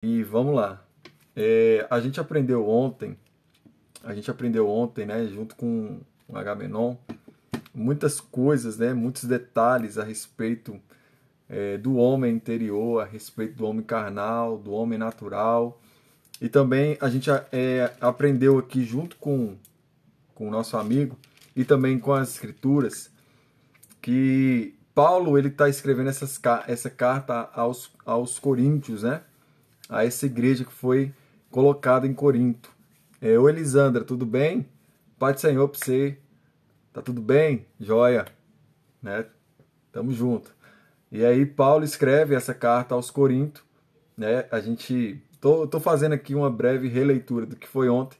E vamos lá. A gente aprendeu ontem, né, junto com o Agamenon, muitas coisas, né, muitos detalhes a respeito do homem interior, a respeito do homem carnal, do homem natural. E também a gente aprendeu aqui junto com o nosso amigo e também com as escrituras que Paulo ele está escrevendo essa carta aos Coríntios, né? A essa igreja que foi colocada em Corinto. Ô Elisandra, tudo bem? Pai do Senhor pra você. Tá tudo bem? Joia, né? Tamo junto. E aí Paulo escreve essa carta aos Coríntios, né? Tô fazendo aqui uma breve releitura do que foi ontem,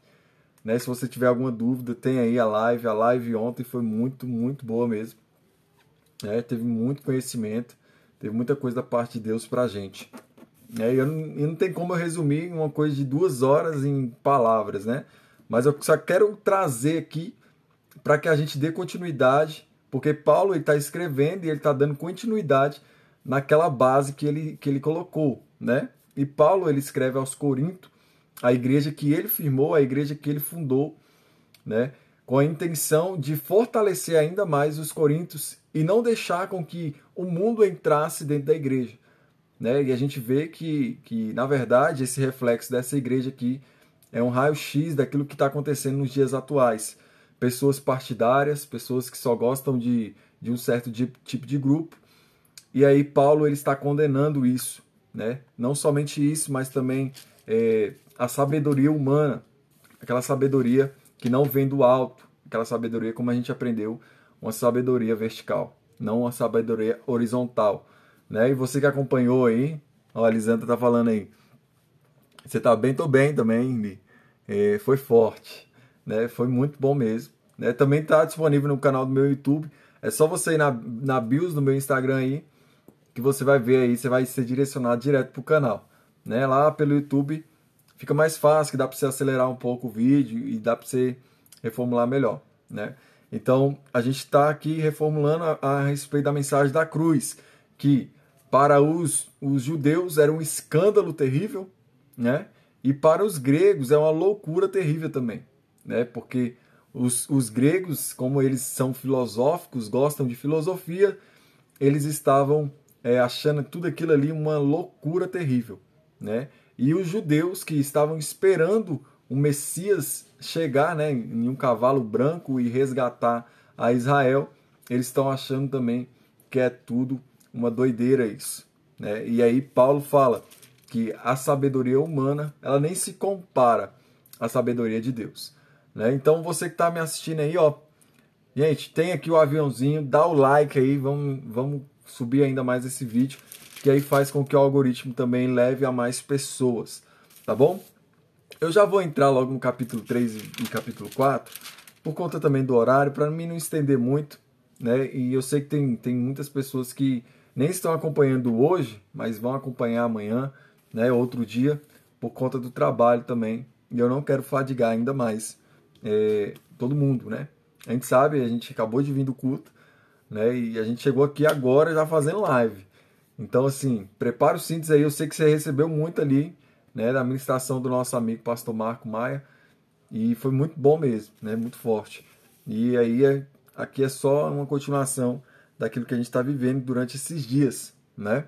né? Se você tiver alguma dúvida, tem aí a live. A live ontem foi muito, muito boa mesmo, né? Teve muito conhecimento, teve muita coisa da parte de Deus pra gente. E não tem como eu resumir uma coisa de 2 horas em palavras, né? Mas eu só quero trazer aqui para que a gente dê continuidade, porque Paulo está escrevendo e ele está dando continuidade naquela base que ele colocou, né? E Paulo ele escreve aos Coríntios, a igreja que ele firmou, a igreja que ele fundou, né? Com a intenção de fortalecer ainda mais os coríntios e não deixar com que o mundo entrasse dentro da igreja, né? E a gente vê que, na verdade, esse reflexo dessa igreja aqui é um raio-x daquilo que está acontecendo nos dias atuais. Pessoas partidárias, pessoas que só gostam de um certo tipo de grupo. E aí Paulo ele está condenando isso, né? Não somente isso, mas também a sabedoria humana, aquela sabedoria que não vem do alto, aquela sabedoria, como a gente aprendeu, uma sabedoria vertical, não uma sabedoria horizontal, né? E você que acompanhou aí, ó, a Lisandra tá falando aí, você tá bem, tô bem também, Li. Foi forte, né? Foi muito bom mesmo, né? Também tá disponível no canal do meu YouTube, é só você ir na bios do meu Instagram aí, que você vai ver aí, você vai ser direcionado direto pro canal, né? Lá pelo YouTube fica mais fácil, que dá para você acelerar um pouco o vídeo e dá para você reformular melhor, né? Então, a gente está aqui reformulando a respeito da mensagem da cruz, que para os judeus era um escândalo terrível, né? E para os gregos é uma loucura terrível também, né? Porque os gregos, como eles são filosóficos, gostam de filosofia, eles estavam achando tudo aquilo ali uma loucura terrível, né? E os judeus que estavam esperando o Messias chegar, né, em um cavalo branco e resgatar a Israel, eles estão achando também que é tudo uma doideira isso, né? E aí Paulo fala que a sabedoria humana, ela nem se compara à sabedoria de Deus, né? Então você que está me assistindo aí, ó, gente, tem aqui o aviãozinho, dá o like aí, vamos subir ainda mais esse vídeo, que aí faz com que o algoritmo também leve a mais pessoas, tá bom? Eu já vou entrar logo no capítulo 3 e capítulo 4 por conta também do horário, para mim não estender muito, né? E eu sei que tem muitas pessoas que nem estão acompanhando hoje, mas vão acompanhar amanhã, né? Outro dia, por conta do trabalho também. E eu não quero fadigar ainda mais todo mundo, né? A gente sabe, a gente acabou de vir do culto, né? E a gente chegou aqui agora já fazendo live. Então, assim, prepara os cintos aí. Eu sei que você recebeu muito ali, né? Da ministração do nosso amigo pastor Marco Maia. E foi muito bom mesmo, né? Muito forte. E aí, aqui é só uma continuação daquilo que a gente está vivendo durante esses dias, né?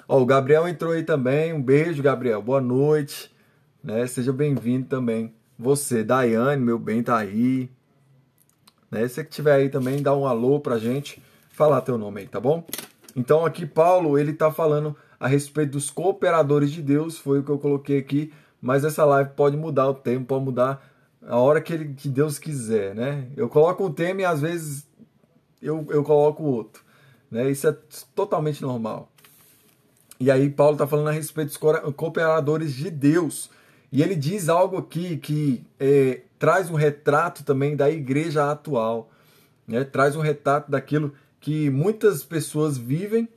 Ó, o Gabriel entrou aí também. Um beijo, Gabriel. Boa noite, né? Seja bem-vindo também. Você, Daiane, meu bem, tá aí, né? Se você que tiver aí também, dá um alô pra gente, falar teu nome aí, tá bom? Então aqui Paulo, ele tá falando a respeito dos cooperadores de Deus, foi o que eu coloquei aqui, mas essa live pode mudar o tempo, pode mudar a hora que Deus quiser, né? Eu coloco um tema e às vezes eu coloco outro, né? Isso é totalmente normal. E aí Paulo está falando a respeito dos cooperadores de Deus. E ele diz algo aqui que traz um retrato também da igreja atual, né? Traz um retrato daquilo que muitas pessoas vivem,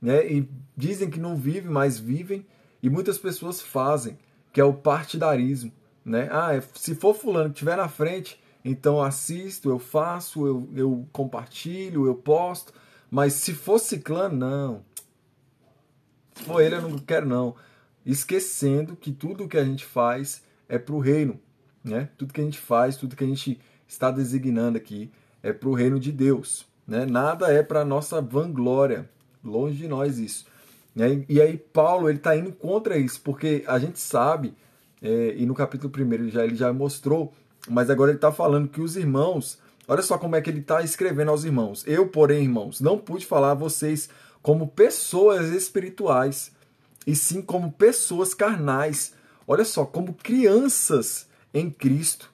né? E dizem que não vivem, mas vivem, e muitas pessoas fazem, que é o partidarismo, né? Se for fulano que estiver na frente, então eu assisto, eu faço, eu compartilho, eu posto, mas se for ciclano, não. Se for ele, eu não quero não. esquecendo que tudo que a gente faz é para o reino, né? Tudo que a gente faz, tudo que a gente está designando aqui é para o reino de Deus, né? Nada é para nossa vanglória, longe de nós isso. Né? E aí Paulo ele está indo contra isso, porque a gente sabe, e no capítulo 1 ele já mostrou, mas agora ele está falando que os irmãos, olha só como é que ele está escrevendo aos irmãos. Eu, porém, irmãos, não pude falar a vocês como pessoas espirituais, e sim como pessoas carnais. Olha só, como crianças em Cristo.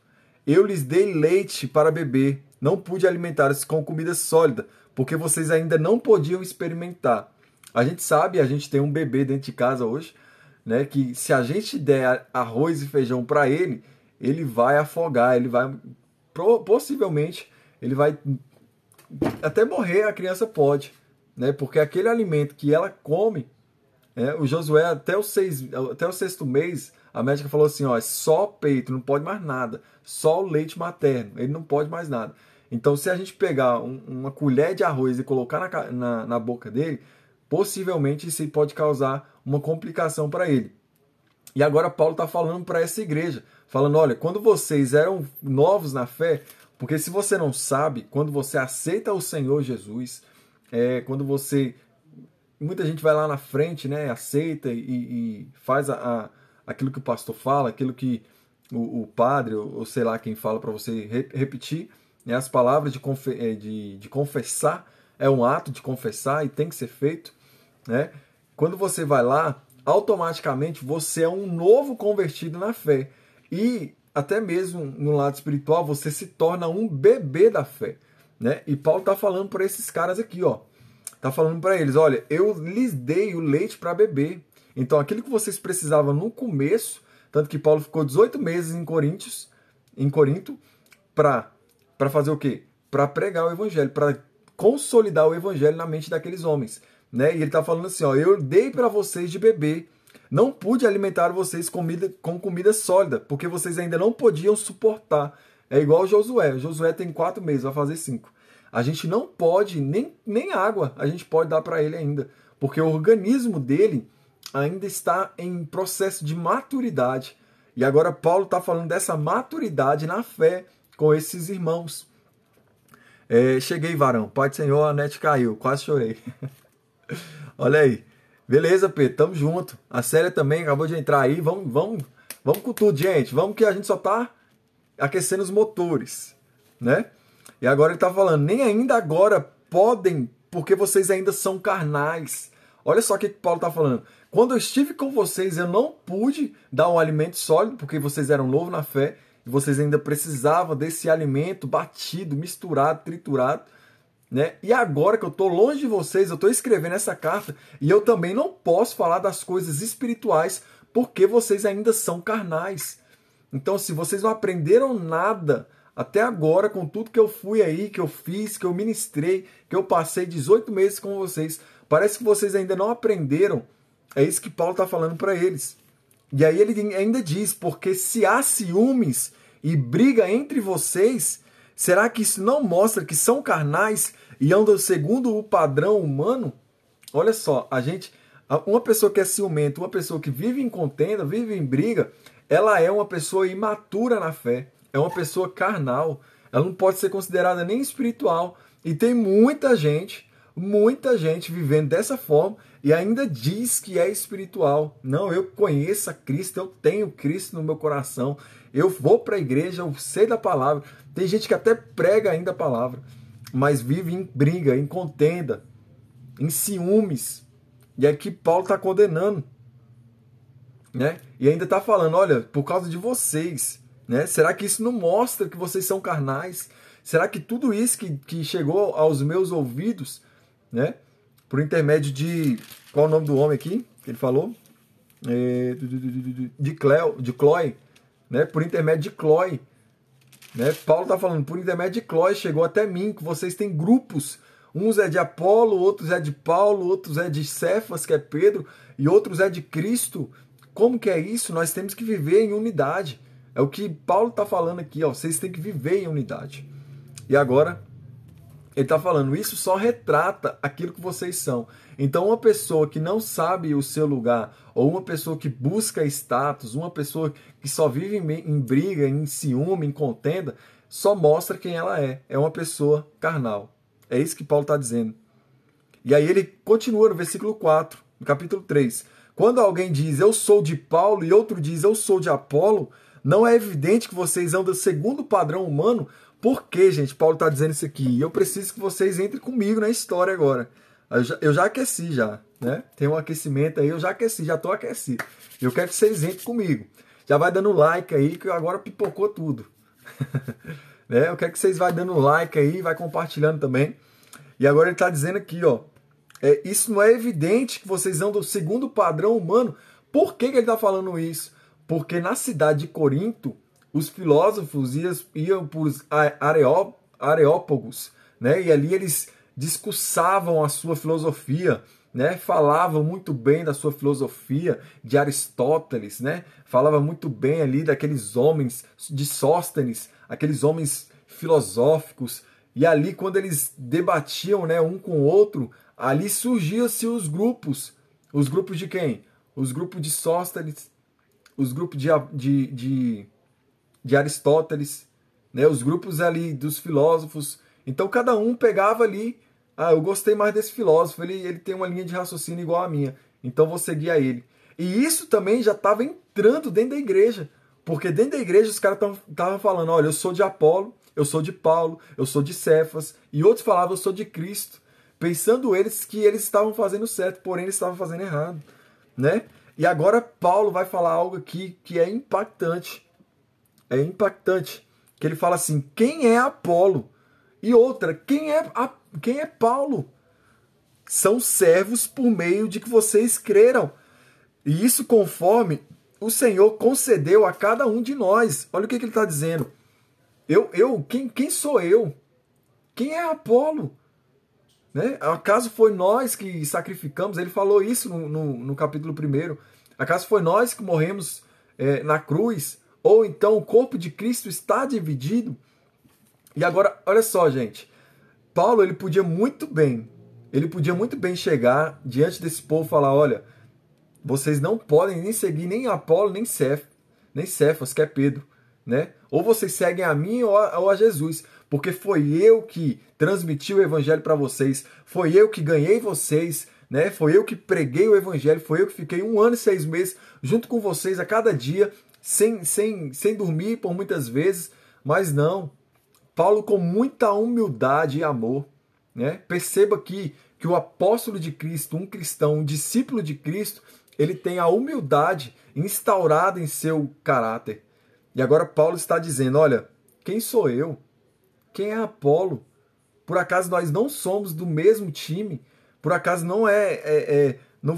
Eu lhes dei leite para beber, não pude alimentar-os com comida sólida, porque vocês ainda não podiam experimentar. A gente sabe, a gente tem um bebê dentro de casa hoje, né, que se a gente der arroz e feijão para ele, ele vai afogar, ele vai, possivelmente, ele vai até morrer, a criança pode, né, porque aquele alimento que ela come, o Josué, até o sexto mês, a médica falou assim, ó, é só peito, não pode mais nada, só o leite materno, ele não pode mais nada. Então, se a gente pegar uma colher de arroz e colocar na boca dele, possivelmente isso pode causar uma complicação para ele. E agora Paulo está falando para essa igreja, falando, olha, quando vocês eram novos na fé, porque se você não sabe, quando você aceita o Senhor Jesus, quando você... Muita gente vai lá na frente, né, aceita e faz aquilo que o pastor fala, aquilo que o padre, ou sei lá quem fala para você repetir, né, as palavras de confessar, é um ato de confessar e tem que ser feito. Né? Quando você vai lá, automaticamente você é um novo convertido na fé. E até mesmo no lado espiritual, você se torna um bebê da fé. Né? E Paulo está falando para esses caras aqui, ó. Está falando para eles, olha, eu lhes dei o leite para beber. Então, aquilo que vocês precisavam no começo, tanto que Paulo ficou 18 meses em Corinto, para fazer o quê? Para pregar o evangelho, para consolidar o evangelho na mente daqueles homens. Né? E ele está falando assim, ó, eu dei para vocês de beber, não pude alimentar vocês com comida sólida, porque vocês ainda não podiam suportar. É igual o Josué. Josué tem 4 meses, vai fazer 5. A gente não pode, nem água a gente pode dar para ele ainda, porque o organismo dele ainda está em processo de maturidade. E agora Paulo está falando dessa maturidade na fé com esses irmãos. Cheguei, varão. Pai do Senhor, a net caiu. Quase chorei. Olha aí. Beleza, Pedro. Tamo junto. A Célia também acabou de entrar aí. Vamos com tudo, gente. Vamos que a gente só tá aquecendo os motores, né? E agora ele está falando, nem ainda agora podem, porque vocês ainda são carnais. Olha só o que Paulo está falando. Quando eu estive com vocês, eu não pude dar um alimento sólido, porque vocês eram novos na fé, e vocês ainda precisavam desse alimento batido, misturado, triturado. Né? E agora que eu estou longe de vocês, eu estou escrevendo essa carta, e eu também não posso falar das coisas espirituais, porque vocês ainda são carnais. Então, se vocês não aprenderam nada até agora, com tudo que eu fui aí, que eu fiz, que eu ministrei, que eu passei 18 meses com vocês, parece que vocês ainda não aprenderam. É isso que Paulo está falando para eles. E aí ele ainda diz, porque se há ciúmes e briga entre vocês, será que isso não mostra que são carnais e andam segundo o padrão humano? Olha só, uma pessoa que é ciumenta, uma pessoa que vive em contenda, vive em briga, ela é uma pessoa imatura na fé. É uma pessoa carnal, ela não pode ser considerada nem espiritual. E tem muita gente vivendo dessa forma e ainda diz que é espiritual. Não, eu conheço a Cristo, eu tenho Cristo no meu coração, eu vou para a igreja, eu sei da palavra. Tem gente que até prega ainda a palavra, mas vive em briga, em contenda, em ciúmes. E é que Paulo está condenando. Né? E ainda está falando, olha, por causa de vocês... Né? Será que isso não mostra que vocês são carnais? Será que tudo isso que chegou aos meus ouvidos, né, por intermédio de... Qual é o nome do homem aqui que ele falou? De Cloé, né? Por intermédio de Cloé. Né? Paulo está falando, por intermédio de Cloé chegou até mim, que vocês têm grupos. Uns é de Apolo, outros é de Paulo, outros é de Cefas, que é Pedro, e outros é de Cristo. Como que é isso? Nós temos que viver em unidade. É o que Paulo está falando aqui, ó. Vocês têm que viver em unidade. E agora, Ele está falando, isso só retrata aquilo que vocês são. Então, uma pessoa que não sabe o seu lugar, ou uma pessoa que busca status, uma pessoa que só vive em briga, em ciúme, em contenda, só mostra quem ela é. É uma pessoa carnal. É isso que Paulo está dizendo. E aí ele continua no versículo 4, no capítulo 3. Quando alguém diz, eu sou de Paulo, e outro diz, eu sou de Apolo, não é evidente que vocês andam segundo o padrão humano? Por que, gente, Paulo está dizendo isso aqui? Eu preciso que vocês entrem comigo na história agora. Eu já aqueci já, né? Tem um aquecimento aí, eu já aqueci, já estou aquecido. Eu quero que vocês entrem comigo. Já vai dando like aí, que agora pipocou tudo. Né? Eu quero que vocês vá dando like aí, vai compartilhando também. E agora ele está dizendo aqui, ó. Isso não é evidente que vocês andam segundo o padrão humano. Por que ele está falando isso? Porque na cidade de Corinto, os filósofos iam por areópagos, né? E ali eles discursavam a sua filosofia, né? Falavam muito bem da sua filosofia, de Aristóteles, né? Falava muito bem ali daqueles homens de Sóstenes, aqueles homens filosóficos. E ali, quando eles debatiam, né, um com o outro, ali surgiam-se os grupos. Os grupos de quem? Os grupos de Sóstenes, os grupos de Aristóteles, né? Os grupos ali dos filósofos. Então cada um pegava ali, eu gostei mais desse filósofo, ele tem uma linha de raciocínio igual a minha, então vou seguir a ele. E isso também já estava entrando dentro da igreja, porque dentro da igreja os caras estavam falando, olha, eu sou de Apolo, eu sou de Paulo, eu sou de Cefas, e outros falavam, eu sou de Cristo, pensando eles que eles estavam fazendo certo, porém eles estavam fazendo errado, né? E agora Paulo vai falar algo aqui que é impactante. É impactante. Que ele fala assim, quem é Apolo? E outra, quem é Paulo? São servos por meio de que vocês creram. E isso conforme o Senhor concedeu a cada um de nós. Olha o que ele está dizendo. Quem sou eu? Quem é Apolo? Né? Acaso foi nós que sacrificamos? Ele falou isso no capítulo 1. Acaso foi nós que morremos na cruz? Ou então o corpo de Cristo está dividido? E agora, olha só, gente. Paulo, ele podia muito bem chegar diante desse povo e falar, olha, vocês não podem nem seguir nem Apolo, nem Cefas, que é Pedro, né? Ou vocês seguem a mim ou a Jesus, porque foi eu que transmiti o evangelho para vocês, foi eu que ganhei vocês, né? Foi eu que preguei o evangelho, foi eu que fiquei 1 ano e 6 meses junto com vocês a cada dia, sem dormir por muitas vezes, mas não. Paulo, com muita humildade e amor, né? Perceba que o apóstolo de Cristo, um cristão, um discípulo de Cristo, ele tem a humildade instaurada em seu caráter. E agora Paulo está dizendo, olha, quem sou eu? Quem é Apolo? Por acaso nós não somos do mesmo time? Por acaso não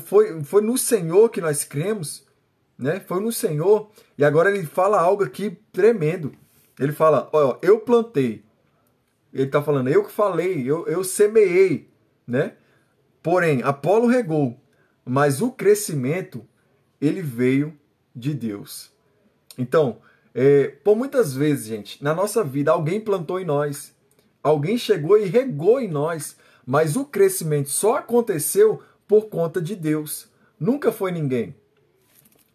foi no Senhor que nós cremos? Né? Foi no Senhor. E agora ele fala algo aqui tremendo. Ele fala, ó, eu plantei. Ele está falando, eu que falei, eu semeei, né? Porém, Apolo regou, mas o crescimento, ele veio de Deus. Então, por muitas vezes, gente, na nossa vida, alguém plantou em nós, alguém chegou e regou em nós, mas o crescimento só aconteceu por conta de Deus. Nunca foi ninguém.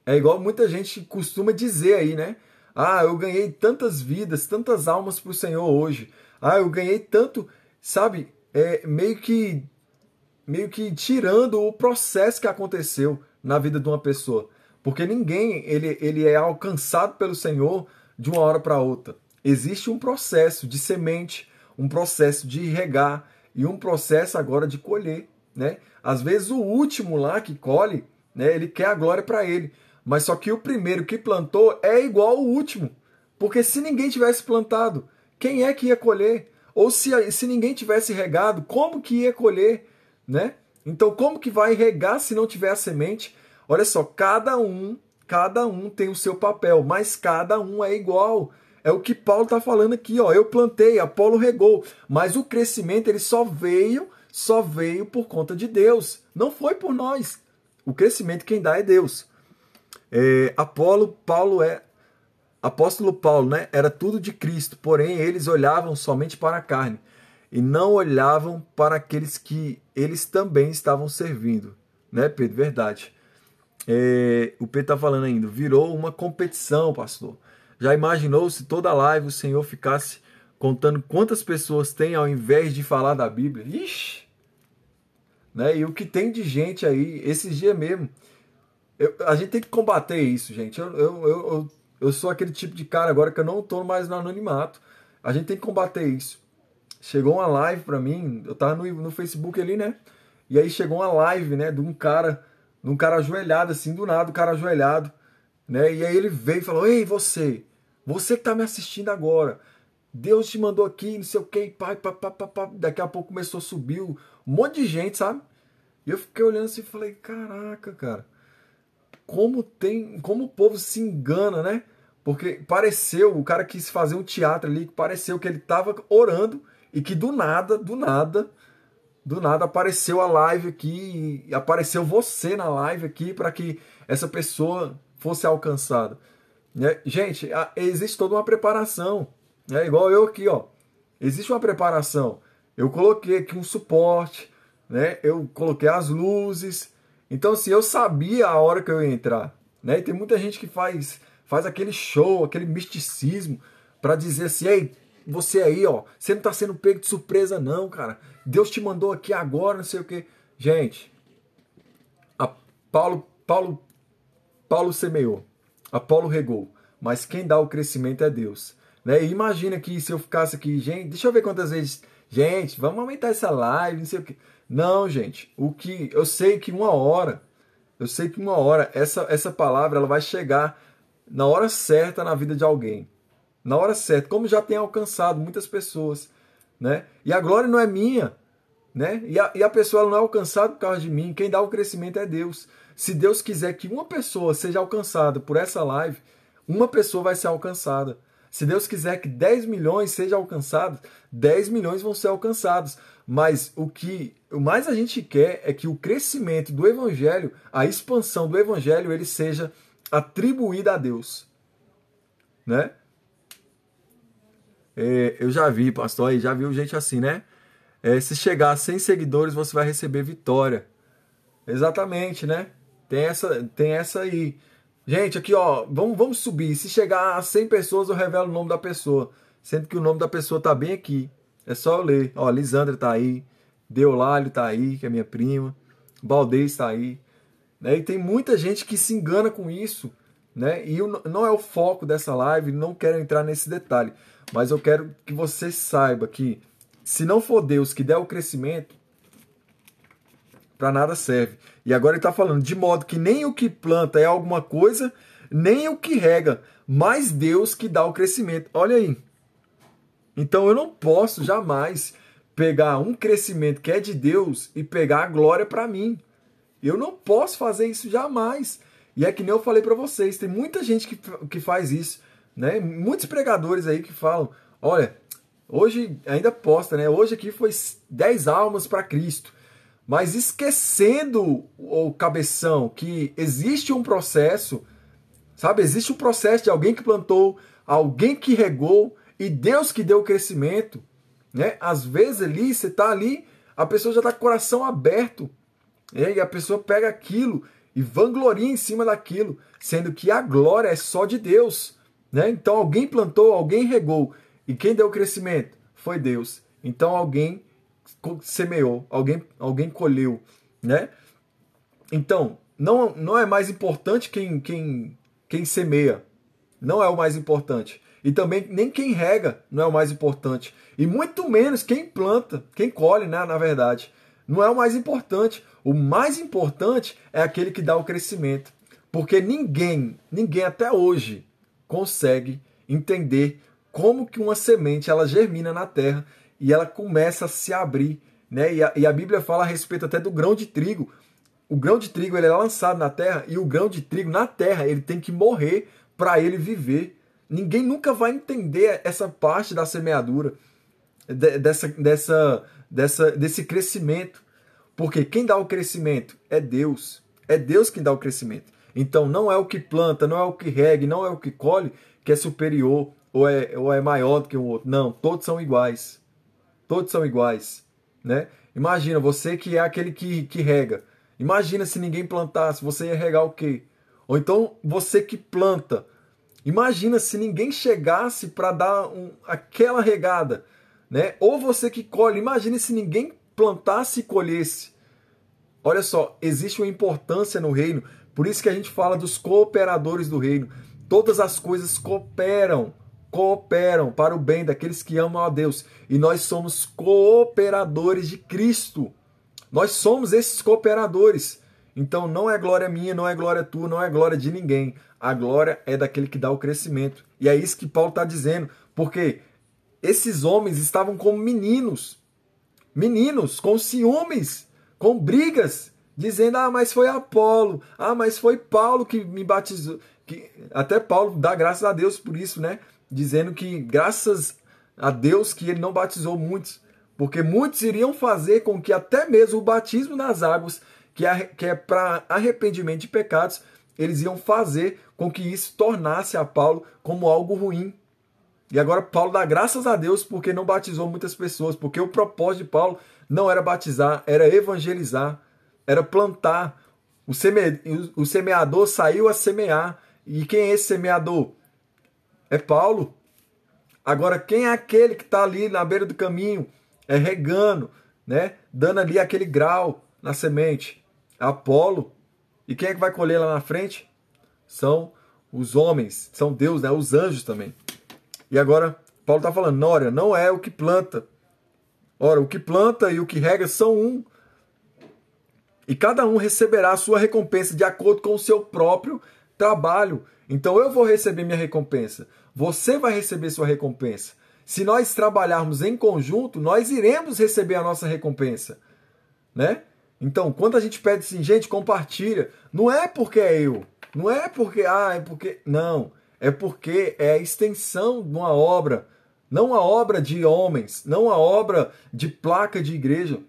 É igual muita gente costuma dizer aí, né? Ah, eu ganhei tantas vidas, tantas almas para o Senhor hoje. Ah, eu ganhei tanto, sabe? Meio que tirando o processo que aconteceu na vida de uma pessoa. Porque ninguém ele é alcançado pelo Senhor de uma hora para outra. Existe um processo de semente, um processo de regar e um processo agora de colher, né? Às vezes o último lá que colhe, né, ele quer a glória para ele. Mas só que o primeiro que plantou é igual ao último. Porque se ninguém tivesse plantado, quem é que ia colher? Ou se ninguém tivesse regado, como que ia colher? Né? Então como que vai regar se não tiver a semente? Olha só, cada um tem o seu papel, mas cada um é igual. É o que Paulo está falando aqui, ó. Eu plantei, Apolo regou, mas o crescimento ele só veio por conta de Deus. Não foi por nós. O crescimento quem dá é Deus. Apóstolo Paulo, né? Era tudo de Cristo, porém eles olhavam somente para a carne. e não olhavam para aqueles que eles também estavam servindo. Né, Pedro? Verdade. O Pedro está falando ainda, virou uma competição, pastor. Já imaginou se toda live o Senhor ficasse contando quantas pessoas tem ao invés de falar da Bíblia? Ixi! Né? E o que tem de gente aí, esses dias mesmo, a gente tem que combater isso, gente. Eu sou aquele tipo de cara agora que eu não estou mais no anonimato. A gente tem que combater isso. Chegou uma live pra mim, eu tava no Facebook ali, né? E aí chegou uma live, né, de um cara ajoelhado, assim, do nada, o cara ajoelhado, né? E aí ele veio e falou: ei, você que tá me assistindo agora, Deus te mandou aqui, não sei o que, pai, pá, pá, pá, pá. Daqui a pouco começou a subir um monte de gente, sabe? E eu fiquei olhando assim e falei: caraca, cara, como o povo se engana, né? Porque pareceu, o cara quis fazer um teatro ali, pareceu que ele tava orando e que do nada apareceu a live aqui, e apareceu você na live aqui para que essa pessoa fosse alcançada. Né? Gente, existe toda uma preparação. É igual eu aqui, ó. Existe uma preparação. Eu coloquei aqui um suporte, né? Eu coloquei as luzes. Então, assim, eu sabia a hora que eu ia entrar. Né? E tem muita gente que faz aquele show, aquele misticismo, para dizer assim: ei, você aí, ó, você não tá sendo pego de surpresa, não, cara. Deus te mandou aqui agora, não sei o quê. Gente, a Paulo semeou, Apolo regou, mas quem dá o crescimento é Deus. Né? E imagina que se eu ficasse aqui, gente, deixa eu ver quantas vezes, gente, vamos aumentar essa live, não sei o quê. Não, gente, eu sei que uma hora, essa palavra ela vai chegar na hora certa na vida de alguém. Na hora certa, como já tem alcançado muitas pessoas, né? E a glória não é minha, né? E a pessoa ela não é alcançada por causa de mim. Quem dá o crescimento é Deus. Se Deus quiser que uma pessoa seja alcançada por essa live, uma pessoa vai ser alcançada. Se Deus quiser que 10 milhões sejam alcançados, 10 milhões vão ser alcançados. Mas o mais a gente quer é que o crescimento do evangelho, a expansão do evangelho, ele seja atribuída a Deus, né? Eu já vi, pastor, aí já viu gente assim, né? Se chegar a 100 seguidores, você vai receber vitória. Exatamente, né? Tem essa aí. Gente, aqui, ó, vamos subir. Se chegar a 100 pessoas, eu revelo o nome da pessoa. Sendo que o nome da pessoa tá bem aqui. É só eu ler. Ó, Lisandra tá aí. Deolálio tá aí, que é minha prima. Baldez tá aí. Né? E tem muita gente que se engana com isso. Né? E não é o foco dessa live, não quero entrar nesse detalhe. Mas eu quero que você saiba que se não for Deus que der o crescimento, para nada serve. E agora ele está falando de modo que nem o que planta é alguma coisa, nem o que rega, mas Deus que dá o crescimento. Olha aí. Então eu não posso jamais pegar um crescimento que é de Deus e pegar a glória para mim. Eu não posso fazer isso jamais. E é que nem eu falei para vocês, tem muita gente que faz isso, né? Muitos pregadores aí que falam: olha, hoje ainda posta, né? Hoje aqui foi 10 almas para Cristo. Mas esquecendo o cabeção que existe um processo, sabe? Existe um processo de alguém que plantou, alguém que regou e Deus que deu o crescimento, né? Às vezes ali, você tá ali, a pessoa já tá com o coração aberto, e a pessoa pega aquilo e vangloria em cima daquilo, sendo que a glória é só de Deus, né? Então alguém plantou, alguém regou, e quem deu o crescimento foi Deus. Então alguém semeou, alguém colheu, né? Então, não é mais importante quem semeia, não é o mais importante. E também nem quem rega não é o mais importante. E muito menos quem planta, quem colhe, né, na verdade. Não é o mais importante. O mais importante é aquele que dá o crescimento. Porque ninguém até hoje consegue entender como que uma semente ela germina na terra e ela começa a se abrir, né? E a Bíblia fala a respeito até do grão de trigo. O grão de trigo ele é lançado na terra e o grão de trigo na terra ele tem que morrer para ele viver. Ninguém nunca vai entender essa parte da semeadura, desse crescimento. Porque quem dá o crescimento é Deus. É Deus quem dá o crescimento. Então não é o que planta, não é o que rega, não é o que colhe que é superior ou é maior do que o outro. Não, todos são iguais. todos são iguais, né? Imagina, você que é aquele que rega. Imagina se ninguém plantasse, você ia regar o quê? Ou então, você que planta. Imagina se ninguém chegasse para dar aquela regada, né? Ou você que colhe. Imagina se ninguém plantasse e colhesse. Olha só, existe uma importância no reino. Por isso que a gente fala dos cooperadores do reino. Todas as coisas cooperam para o bem daqueles que amam a Deus. E nós somos cooperadores de Cristo. Nós somos esses cooperadores. Então não é glória minha, não é glória tua, não é glória de ninguém. A glória é daquele que dá o crescimento. E é isso que Paulo está dizendo. Porque esses homens estavam como meninos. Meninos com ciúmes, com brigas, dizendo, mas foi Apolo, mas foi Paulo que me batizou. Até Paulo dá graças a Deus por isso, né? Dizendo que graças a Deus que ele não batizou muitos, porque muitos iriam fazer com que até mesmo o batismo nas águas, que é para arrependimento de pecados, eles iam fazer com que isso tornasse a Paulo como algo ruim. E agora Paulo dá graças a Deus porque não batizou muitas pessoas, porque o propósito de Paulo não era batizar, era evangelizar, era plantar. O semeador saiu a semear. E quem é esse semeador? É Paulo. Agora, quem é aquele que está ali na beira do caminho, regando, né? Dando ali aquele grau na semente? Apolo. E quem é que vai colher lá na frente? São os homens, são Deus, né? Os anjos também. E agora, Paulo está falando, ora, não é o que planta. Ora, o que planta e o que rega são um. E cada um receberá a sua recompensa de acordo com o seu próprio trabalho. Então eu vou receber minha recompensa. Você vai receber sua recompensa. Se nós trabalharmos em conjunto, nós iremos receber a nossa recompensa. Né? Então, quando a gente pede assim, gente, compartilha, não é porque é eu. Não é porque, é porque... Não. É porque é a extensão de uma obra, não a obra de homens, não a obra de placa de igreja,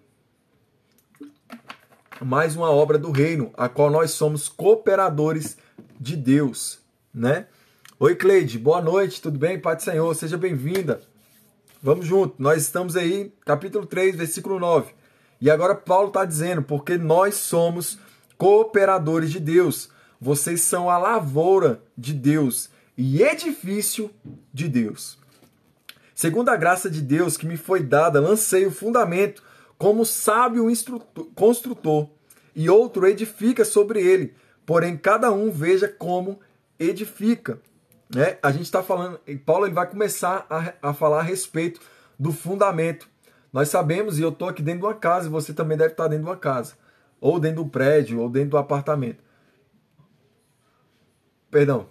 mas uma obra do reino, a qual nós somos cooperadores de Deus, né? Oi, Cleide, boa noite, tudo bem? Pai do Senhor, seja bem-vinda. Vamos junto, nós estamos aí, capítulo 3, versículo 9. E agora Paulo está dizendo, porque nós somos cooperadores de Deus, vocês são a lavoura de Deus, e edifício de Deus. Segundo a graça de Deus que me foi dada, lancei o fundamento como sábio construtor, e outro edifica sobre ele, porém cada um veja como edifica. Né? A gente está falando, Paulo ele vai começar a falar a respeito do fundamento. Nós sabemos, e eu estou aqui dentro de uma casa, e você também deve estar dentro de uma casa, ou dentro do prédio, ou dentro do apartamento. Perdão.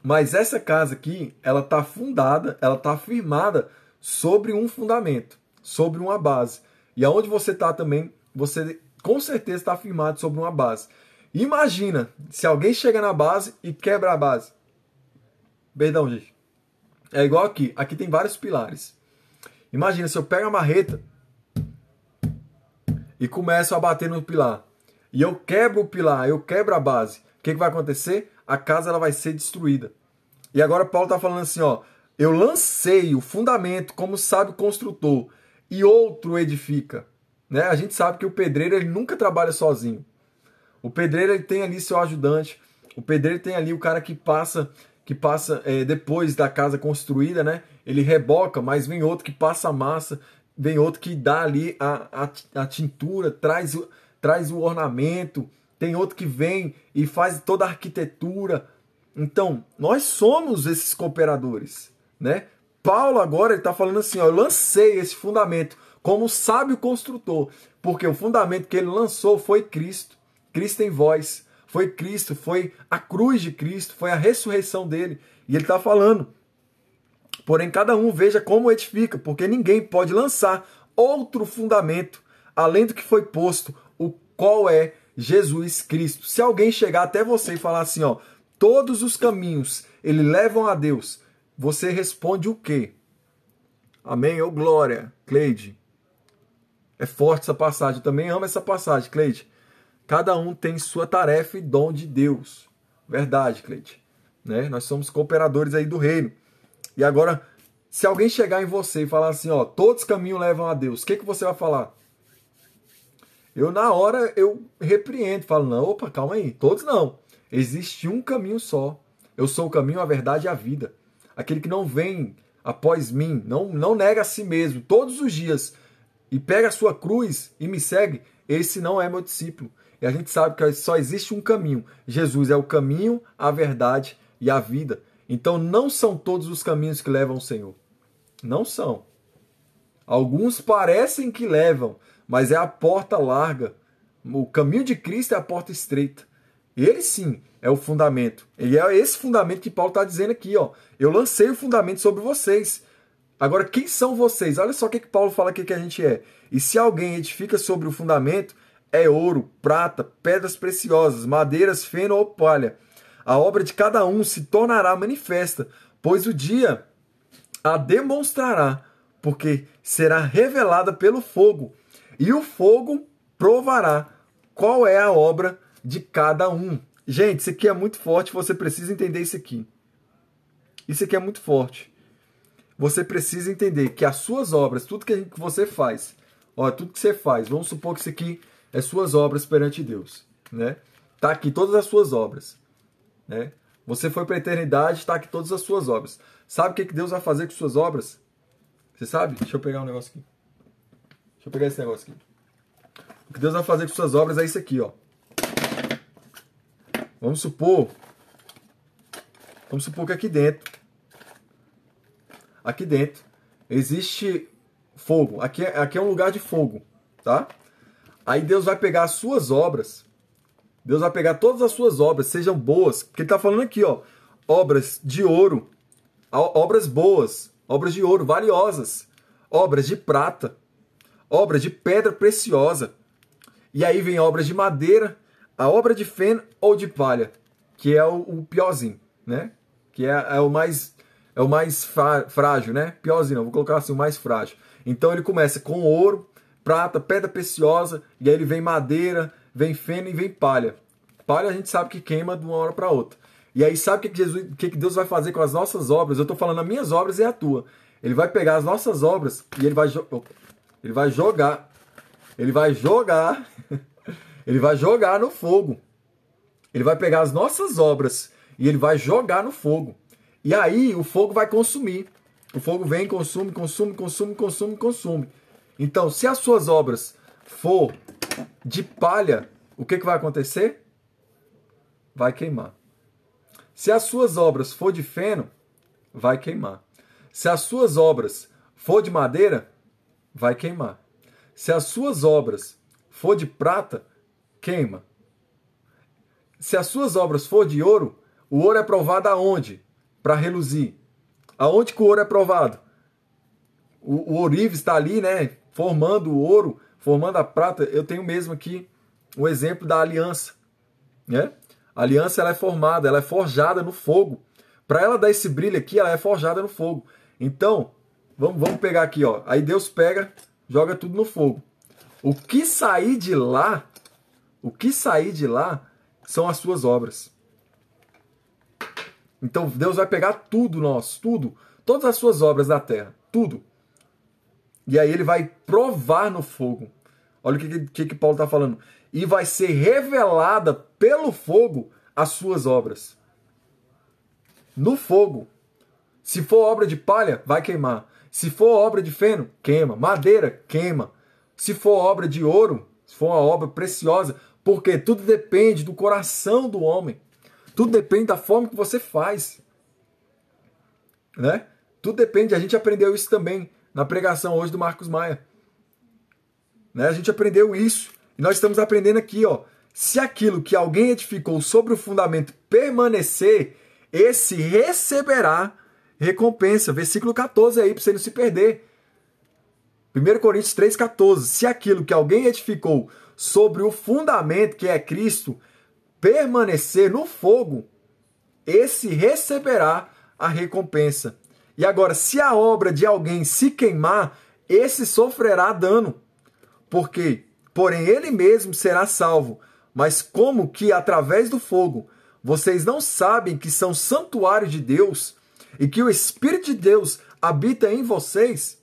Mas essa casa aqui, ela está fundada, ela está firmada sobre um fundamento, sobre uma base. E aonde você está também, você com certeza está firmado sobre uma base. Imagina se alguém chega na base e quebra a base. Perdão, gente. É igual aqui. Aqui tem vários pilares. Imagina se eu pego a marreta e começo a bater no pilar. E eu quebro o pilar, eu quebro a base. O que vai acontecer? A casa ela vai ser destruída. E agora Paulo está falando assim, eu lancei o fundamento como sábio construtor e outro edifica. Né? A gente sabe que o pedreiro ele nunca trabalha sozinho. O pedreiro ele tem ali seu ajudante, o pedreiro tem ali o cara que passa depois da casa construída, né? Ele reboca, mas vem outro que passa a massa, vem outro que dá ali a tintura, traz o ornamento, tem outro que vem e faz toda a arquitetura. Então, nós somos esses cooperadores, né? Paulo agora está falando assim, eu lancei esse fundamento como sábio construtor, porque o fundamento que ele lançou foi Cristo, Cristo em vós, foi Cristo, foi a cruz de Cristo, foi a ressurreição dele, e ele está falando, porém cada um veja como edifica, porque ninguém pode lançar outro fundamento, além do que foi posto, o qual é Jesus Cristo. Se alguém chegar até você e falar assim, todos os caminhos, eles levam a Deus, você responde o quê? Amém? Ô glória, Cleide. É forte essa passagem, eu também amo essa passagem, Cleide. Cada um tem sua tarefa e dom de Deus. Verdade, Cleide. Né? Nós somos cooperadores aí do reino. E agora, Se alguém chegar em você e falar assim, ó, todos os caminhos levam a Deus, o que você vai falar? Eu, na hora, eu repreendo, falo, não, opa, calma aí, todos não. Existe um caminho só. Eu sou o caminho, a verdade e a vida. Aquele que não vem após mim, não nega a si mesmo todos os dias e pega a sua cruz e me segue, esse não é meu discípulo. E a gente sabe que só existe um caminho. Jesus é o caminho, a verdade e a vida. Então não são todos os caminhos que levam ao Senhor. Não são. Alguns parecem que levam, mas é a porta larga. O caminho de Cristo é a porta estreita. Ele sim é o fundamento. E é esse fundamento que Paulo está dizendo aqui. Ó. Eu lancei o fundamento sobre vocês. Agora, quem são vocês? Olha só o que Paulo fala aqui que a gente é. E se alguém edifica sobre o fundamento, é ouro, prata, pedras preciosas, madeiras, feno ou palha. A obra de cada um se tornará manifesta, pois o dia a demonstrará, porque será revelada pelo fogo. E o fogo provará qual é a obra de cada um. Gente, isso aqui é muito forte, você precisa entender isso aqui. Isso aqui é muito forte. Você precisa entender que as suas obras, tudo que você faz, ó, tudo que você faz, vamos supor que isso aqui é suas obras perante Deus, né? Tá aqui todas as suas obras, né? Você foi para a eternidade, está aqui todas as suas obras. Sabe o que Deus vai fazer com suas obras? Você sabe? Deixa eu pegar um negócio aqui. Deixa eu pegar esse negócio aqui. O que Deus vai fazer com suas obras é isso aqui, ó. Vamos supor que aqui dentro existe fogo. Aqui é um lugar de fogo, tá? Aí Deus vai pegar as suas obras. Deus vai pegar todas as suas obras, sejam boas. Porque ele está falando aqui, ó, obras de ouro, obras boas, obras de ouro, valiosas, obras de prata, obras de pedra preciosa. E aí vem obras de madeira, a obra de feno ou de palha, que é o piorzinho, né? Que é o mais frágil, né? Piorzinho, não, vou colocar assim, o mais frágil. Então ele começa com ouro, prata, pedra preciosa, e aí ele vem madeira, vem feno e vem palha. Palha a gente sabe que queima de uma hora para outra. E aí sabe o que Deus vai fazer com as nossas obras? Eu estou falando as minhas obras e a tua. Ele vai pegar as nossas obras e ele vai jogar ele vai jogar no fogo. Ele vai pegar as nossas obras e ele vai jogar no fogo. E aí o fogo vai consumir. O fogo vem, consome. Então, se as suas obras for de palha, o que vai acontecer? Vai queimar. Se as suas obras for de feno, vai queimar. Se as suas obras for de madeira, vai queimar. Se as suas obras for de prata, queima. Se as suas obras for de ouro, o ouro é provado aonde? Para reluzir. Aonde que o ouro é provado? O ourives está ali, né? Formando o ouro, formando a prata. Eu tenho mesmo aqui o exemplo da aliança, né? A aliança ela é formada, ela é forjada no fogo. Para ela dar esse brilho aqui, ela é forjada no fogo. Então, vamos pegar aqui, ó. Aí Deus pega, joga tudo no fogo. O que sair de lá são as suas obras. Então Deus vai pegar tudo nosso, tudo, todas as suas obras da terra, tudo. E aí ele vai provar no fogo. Olha o que Paulo está falando. E vai ser revelada pelo fogo as suas obras. No fogo. Se for obra de palha, vai queimar. Se for obra de feno, queima. Madeira, queima. Se for obra de ouro, se for uma obra preciosa, porque tudo depende do coração do homem. Tudo depende da forma que você faz. Né? Tudo depende. A gente aprendeu isso também na pregação hoje do Marcos Maia. Né? A gente aprendeu isso. E nós estamos aprendendo aqui, ó. Se aquilo que alguém edificou sobre o fundamento permanecer, esse receberá recompensa. Versículo 14 aí, para você não se perder. 1 Coríntios 3,14. Se aquilo que alguém edificou sobre o fundamento, que é Cristo, permanecer no fogo, esse receberá a recompensa. E agora, se a obra de alguém se queimar, esse sofrerá dano. Porque, porém, ele mesmo será salvo. Mas como que, através do fogo, vocês não sabem que são santuário de Deus e que o Espírito de Deus habita em vocês,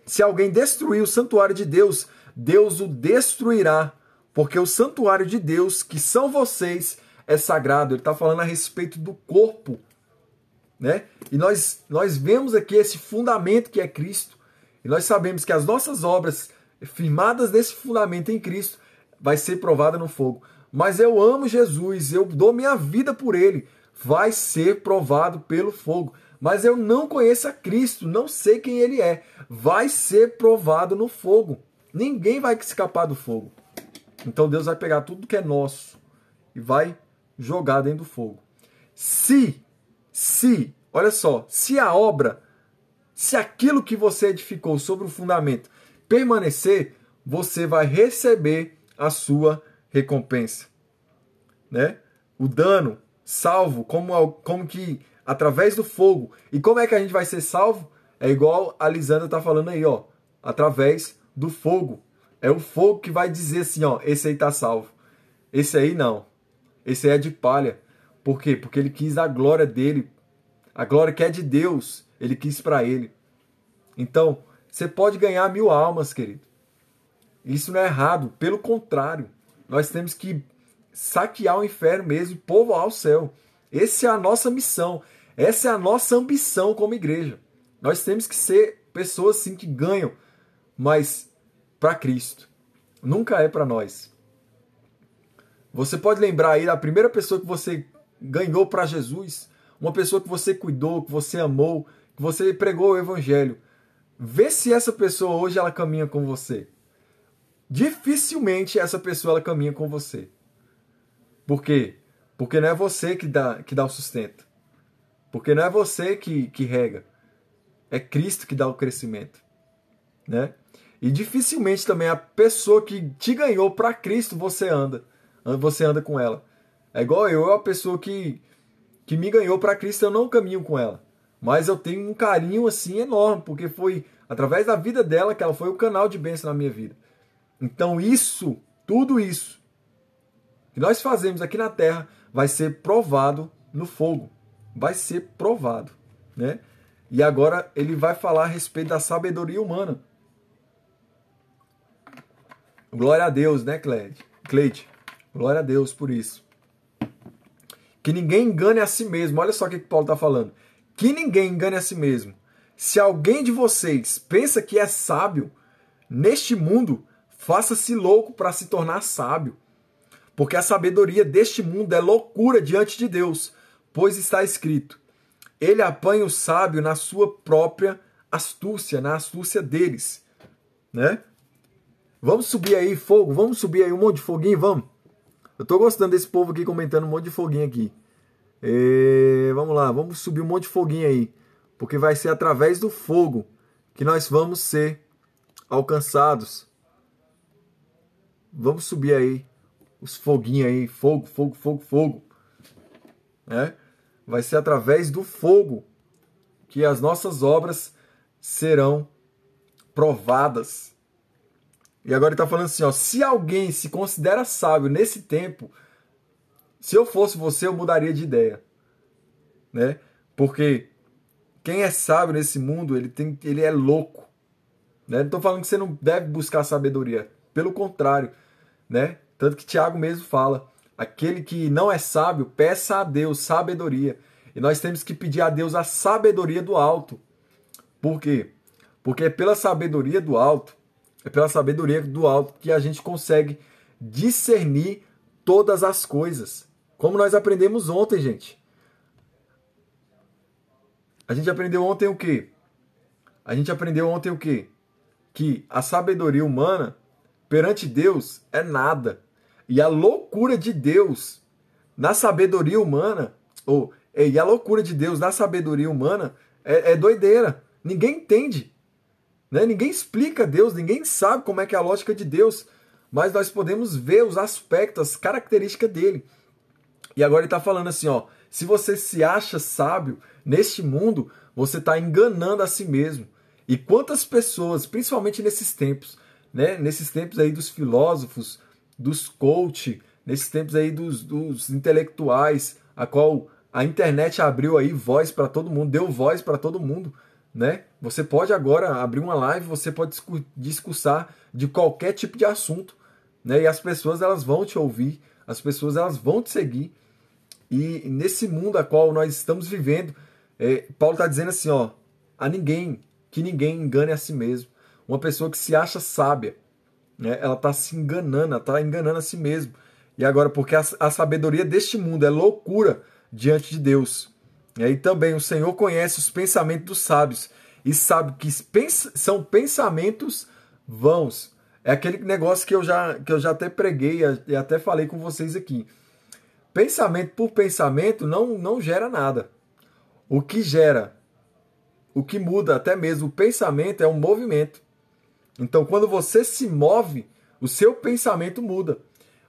se alguém destruir o santuário de Deus, Deus o destruirá, porque o santuário de Deus, que são vocês, é sagrado. Ele está falando a respeito do corpo, né? E nós vemos aqui esse fundamento que é Cristo, e nós sabemos que as nossas obras, firmadas nesse fundamento em Cristo, vai ser provada no fogo. Mas eu amo Jesus, eu dou minha vida por Ele, vai ser provado pelo fogo. Mas eu não conheço a Cristo, não sei quem Ele é, vai ser provado no fogo. Ninguém vai escapar do fogo. Então Deus vai pegar tudo que é nosso e vai jogar dentro do fogo. Olha só, se a obra, se aquilo que você edificou sobre o fundamento permanecer, você vai receber a sua recompensa, né? O dano, salvo, como que através do fogo. E como é que a gente vai ser salvo? É igual a Lisandra tá falando aí, ó, através do fogo. É o fogo que vai dizer assim, ó, esse aí tá salvo. Esse aí não. Esse aí é de palha. Por quê? Porque ele quis a glória dele. A glória que é de Deus, ele quis para ele. Então, você pode ganhar 1000 almas, querido. Isso não é errado. Pelo contrário, nós temos que saquear o inferno mesmo e povoar o céu. Essa é a nossa missão. Essa é a nossa ambição como igreja. Nós temos que ser pessoas, sim, que ganham, mas para Cristo. Nunca é para nós. Você pode lembrar aí da primeira pessoa que você ganhou para Jesus, uma pessoa que você cuidou, que você amou, que você pregou o evangelho. Vê se essa pessoa hoje ela caminha com você. Dificilmente essa pessoa ela caminha com você. Por quê? Porque não é você que dá o sustento. Porque não é você que rega. É Cristo que dá o crescimento, né? E dificilmente também a pessoa que te ganhou para Cristo você anda com ela. É igual eu, a pessoa que me ganhou para Cristo, eu não caminho com ela. Mas eu tenho um carinho assim enorme, porque foi através da vida dela que ela foi o canal de bênção na minha vida. Então isso, tudo isso que nós fazemos aqui na terra vai ser provado no fogo. Vai ser provado, né? E agora ele vai falar a respeito da sabedoria humana. Glória a Deus, né, Cleide? Glória a Deus por isso. Que ninguém engane a si mesmo. Olha só o que Paulo está falando. Que ninguém engane a si mesmo. Se alguém de vocês pensa que é sábio, neste mundo, faça-se louco para se tornar sábio. Porque a sabedoria deste mundo é loucura diante de Deus, pois está escrito: ele apanha o sábio na sua própria astúcia, na astúcia deles, né? Vamos subir aí fogo, vamos subir aí um monte de foguinho, vamos. Eu tô gostando desse povo aqui comentando um monte de foguinho aqui. Vamos lá, vamos subir um monte de foguinho aí, porque vai ser através do fogo que nós vamos ser alcançados. Vamos subir aí os foguinhos aí, fogo, fogo, fogo, fogo, né? Vai ser através do fogo que as nossas obras serão provadas. E agora ele está falando assim, ó, se alguém se considera sábio nesse tempo, se eu fosse você, eu mudaria de ideia, né? Porque quem é sábio nesse mundo, ele é louco, né? Não estou falando que você não deve buscar sabedoria, pelo contrário, né? Tanto que Tiago mesmo fala, aquele que não é sábio, peça a Deus sabedoria. E nós temos que pedir a Deus a sabedoria do alto. Por quê? Porque é pela sabedoria do alto, que a gente consegue discernir todas as coisas. Como nós aprendemos ontem, gente. A gente aprendeu ontem o quê? Que a sabedoria humana perante Deus é nada. E a loucura de Deus na sabedoria humana, é doideira. Ninguém entende, né? Ninguém explica Deus, ninguém sabe como é que é a lógica de Deus, mas nós podemos ver os aspectos, as características dele. E agora ele está falando assim, ó, se você se acha sábio neste mundo, você está enganando a si mesmo. E quantas pessoas, principalmente nesses tempos, né? Nesses tempos aí dos filósofos, dos coach, nesses tempos aí dos intelectuais, a qual a internet abriu aí voz para todo mundo, deu voz para todo mundo, né? Você pode agora abrir uma live, você pode discursar de qualquer tipo de assunto, né? E as pessoas elas vão te ouvir, as pessoas elas vão te seguir. E nesse mundo a qual nós estamos vivendo, Paulo está dizendo assim, ó, que ninguém engane a si mesmo. Uma pessoa que se acha sábia, né? Ela está se enganando, ela está enganando a si mesmo. E agora, porque a sabedoria deste mundo é loucura diante de Deus. E também o Senhor conhece os pensamentos dos sábios e sabe que são pensamentos vãos. É aquele negócio que eu já até preguei e até falei com vocês aqui. Pensamento por pensamento não gera nada. O que gera, o que muda até mesmo o pensamento é um movimento. Então, quando você se move, o seu pensamento muda.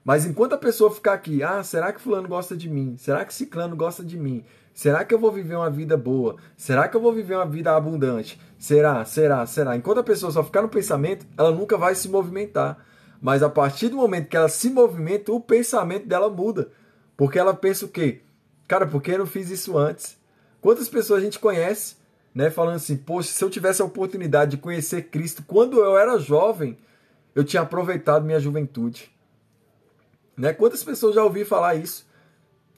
Mas enquanto a pessoa ficar aqui, será que fulano gosta de mim? Será que ciclano gosta de mim? Será que eu vou viver uma vida boa? Será que eu vou viver uma vida abundante? Será? Enquanto a pessoa só ficar no pensamento, ela nunca vai se movimentar. Mas a partir do momento que ela se movimenta, o pensamento dela muda. Porque ela pensa o quê? Cara, por que eu não fiz isso antes? Quantas pessoas a gente conhece, né, falando assim, poxa, se eu tivesse a oportunidade de conhecer Cristo quando eu era jovem, eu tinha aproveitado minha juventude. Né? Quantas pessoas já ouviram falar isso?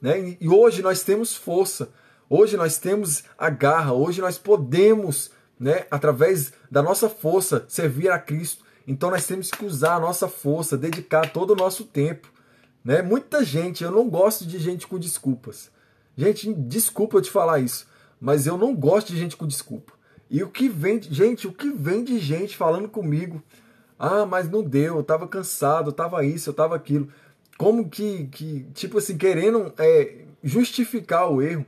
Né? E hoje nós temos força, hoje nós temos a garra, hoje nós podemos, né, através da nossa força, servir a Cristo. Então nós temos que usar a nossa força, dedicar todo o nosso tempo. Né? Muita gente, eu não gosto de gente com desculpas. Gente, desculpa eu te falar isso, mas eu não gosto de gente com desculpa. E o que vem de gente falando comigo, mas não deu, eu tava cansado, eu tava isso, eu tava aquilo. Como que tipo assim, querendo justificar o erro.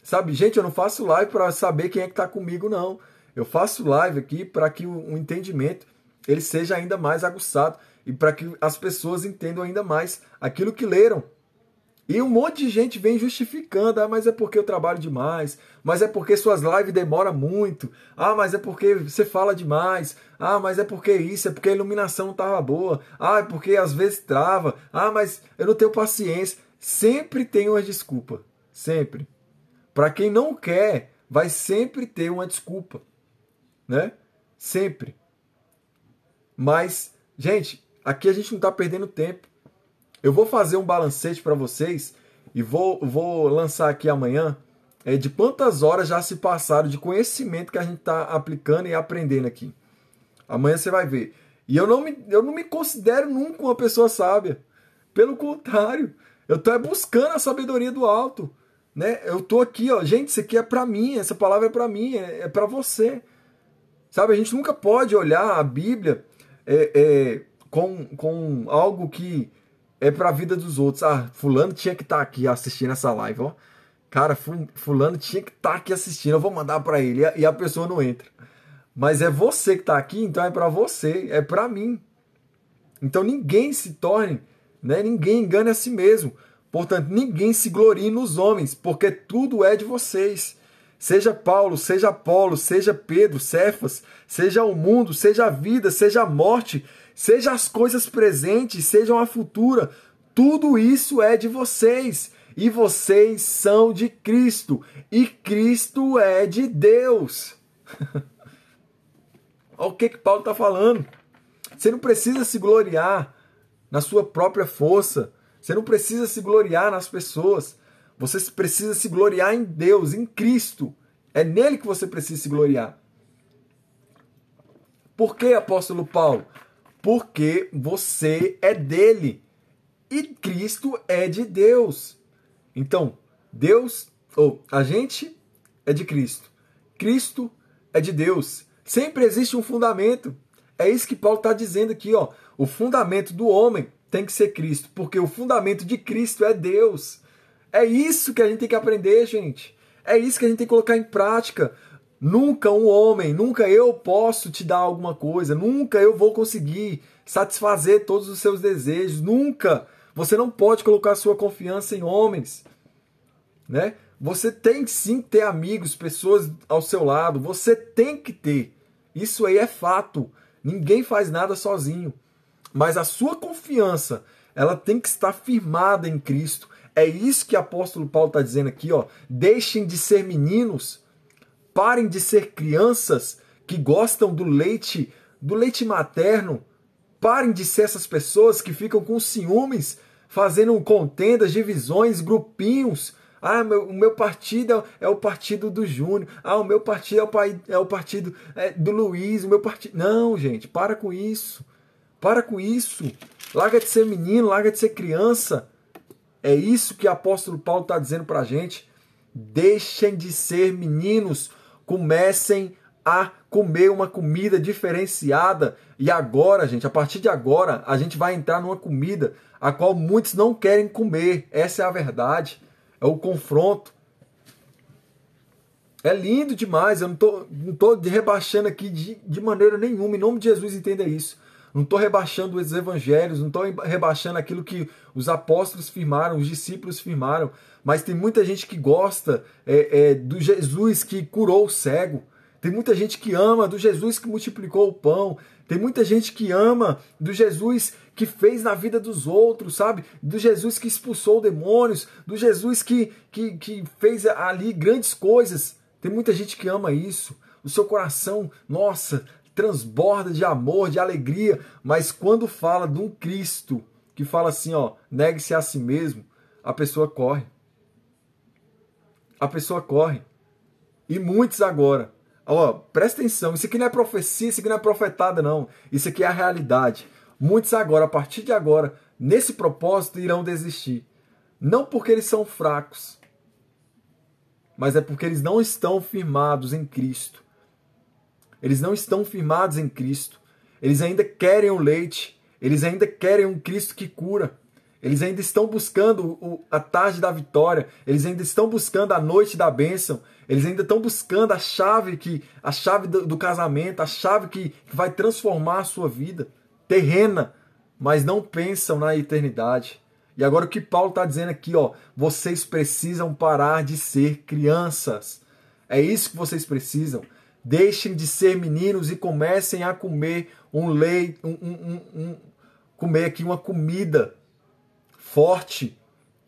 Sabe, gente, eu não faço live para saber quem é que tá comigo, não. Eu faço live aqui para que o entendimento ele seja ainda mais aguçado e para que as pessoas entendam ainda mais aquilo que leram. E um monte de gente vem justificando, mas é porque eu trabalho demais, mas é porque suas lives demoram muito, mas é porque você fala demais, mas é porque isso, é porque a iluminação não estava boa, é porque às vezes trava, mas eu não tenho paciência. Sempre tem uma desculpa, sempre. Para quem não quer, vai sempre ter uma desculpa, né? Sempre. Mas, gente, aqui a gente não está perdendo tempo. Eu vou fazer um balancete para vocês e vou lançar aqui amanhã de quantas horas já se passaram de conhecimento que a gente está aplicando e aprendendo aqui. Amanhã você vai ver. E eu não me considero nunca uma pessoa sábia. Pelo contrário, eu estou buscando a sabedoria do alto. Né? Eu estou aqui, ó, gente, isso aqui é para mim, essa palavra é para mim, é para você. Sabe, a gente nunca pode olhar a Bíblia com algo que é para a vida dos outros. Fulano tinha que estar aqui assistindo essa live, ó. Cara, fulano tinha que estar aqui assistindo, eu vou mandar para ele e a pessoa não entra. Mas é você que está aqui, então é para você, é para mim. Então ninguém se torne, né? Ninguém engane a si mesmo. Portanto, ninguém se glorie nos homens, porque tudo é de vocês. Seja Paulo, seja Apolo, seja Pedro, Cefas, seja o mundo, seja a vida, seja a morte, seja as coisas presentes, sejam a futura, tudo isso é de vocês. E vocês são de Cristo. E Cristo é de Deus. Olha o que Paulo está falando. Você não precisa se gloriar na sua própria força. Você não precisa se gloriar nas pessoas. Você precisa se gloriar em Deus, em Cristo. É nele que você precisa se gloriar. Por que, apóstolo Paulo? Porque você é dele. E Cristo é de Deus. Então, a gente é de Cristo. Cristo é de Deus. Sempre existe um fundamento. É isso que Paulo está dizendo aqui, ó. O fundamento do homem tem que ser Cristo, porque o fundamento de Cristo é Deus. É isso que a gente tem que aprender, gente. É isso que a gente tem que colocar em prática. Nunca um homem, nunca eu posso te dar alguma coisa, nunca eu vou conseguir satisfazer todos os seus desejos, nunca. Você não pode colocar sua confiança em homens, né? Você tem sim que ter amigos, pessoas ao seu lado, você tem que ter. Isso aí é fato. Ninguém faz nada sozinho. Mas a sua confiança, ela tem que estar firmada em Cristo. É isso que o apóstolo Paulo está dizendo aqui, ó. Deixem de ser meninos. Parem de ser crianças que gostam do leite materno. Parem de ser essas pessoas que ficam com ciúmes, fazendo contendas, divisões, grupinhos. Ah, o meu partido é o partido do Júnior. Ah, o meu partido é o partido do Luiz. O meu partido... Não, gente, para com isso. Para com isso. Larga de ser menino, larga de ser criança. É isso que o apóstolo Paulo está dizendo para a gente. Deixem de ser meninos. Comecem a comer uma comida diferenciada. E agora, gente, a partir de agora, a gente vai entrar numa comida a qual muitos não querem comer. Essa é a verdade. É o confronto. É lindo demais. Eu não tô rebaixando aqui de maneira nenhuma. Em nome de Jesus, entenda isso. Não estou rebaixando os evangelhos, não estou rebaixando aquilo que os apóstolos firmaram, os discípulos firmaram. Mas tem muita gente que gosta do Jesus que curou o cego. Tem muita gente que ama do Jesus que multiplicou o pão. Tem muita gente que ama do Jesus que fez na vida dos outros, sabe? Do Jesus que expulsou demônios, do Jesus que fez ali grandes coisas. Tem muita gente que ama isso. O seu coração, nossa, transborda de amor, de alegria. Mas quando fala de um Cristo que fala assim, ó, negue-se a si mesmo, a pessoa corre. A pessoa corre. E muitos agora. Ó, presta atenção, isso aqui não é profecia, isso aqui não é profetada, não. Isso aqui é a realidade. Muitos agora, a partir de agora, nesse propósito, irão desistir. Não porque eles são fracos, mas é porque eles não estão firmados em Cristo. Eles não estão firmados em Cristo. Eles ainda querem o leite. Eles ainda querem um Cristo que cura. Eles ainda estão buscando a tarde da vitória. Eles ainda estão buscando a noite da bênção. Eles ainda estão buscando a chave do casamento, a chave que vai transformar a sua vida terrena, mas não pensam na eternidade. E agora o que Paulo está dizendo aqui, ó, vocês precisam parar de ser crianças. É isso que vocês precisam. Deixem de ser meninos e comecem a comer comer aqui uma comida forte.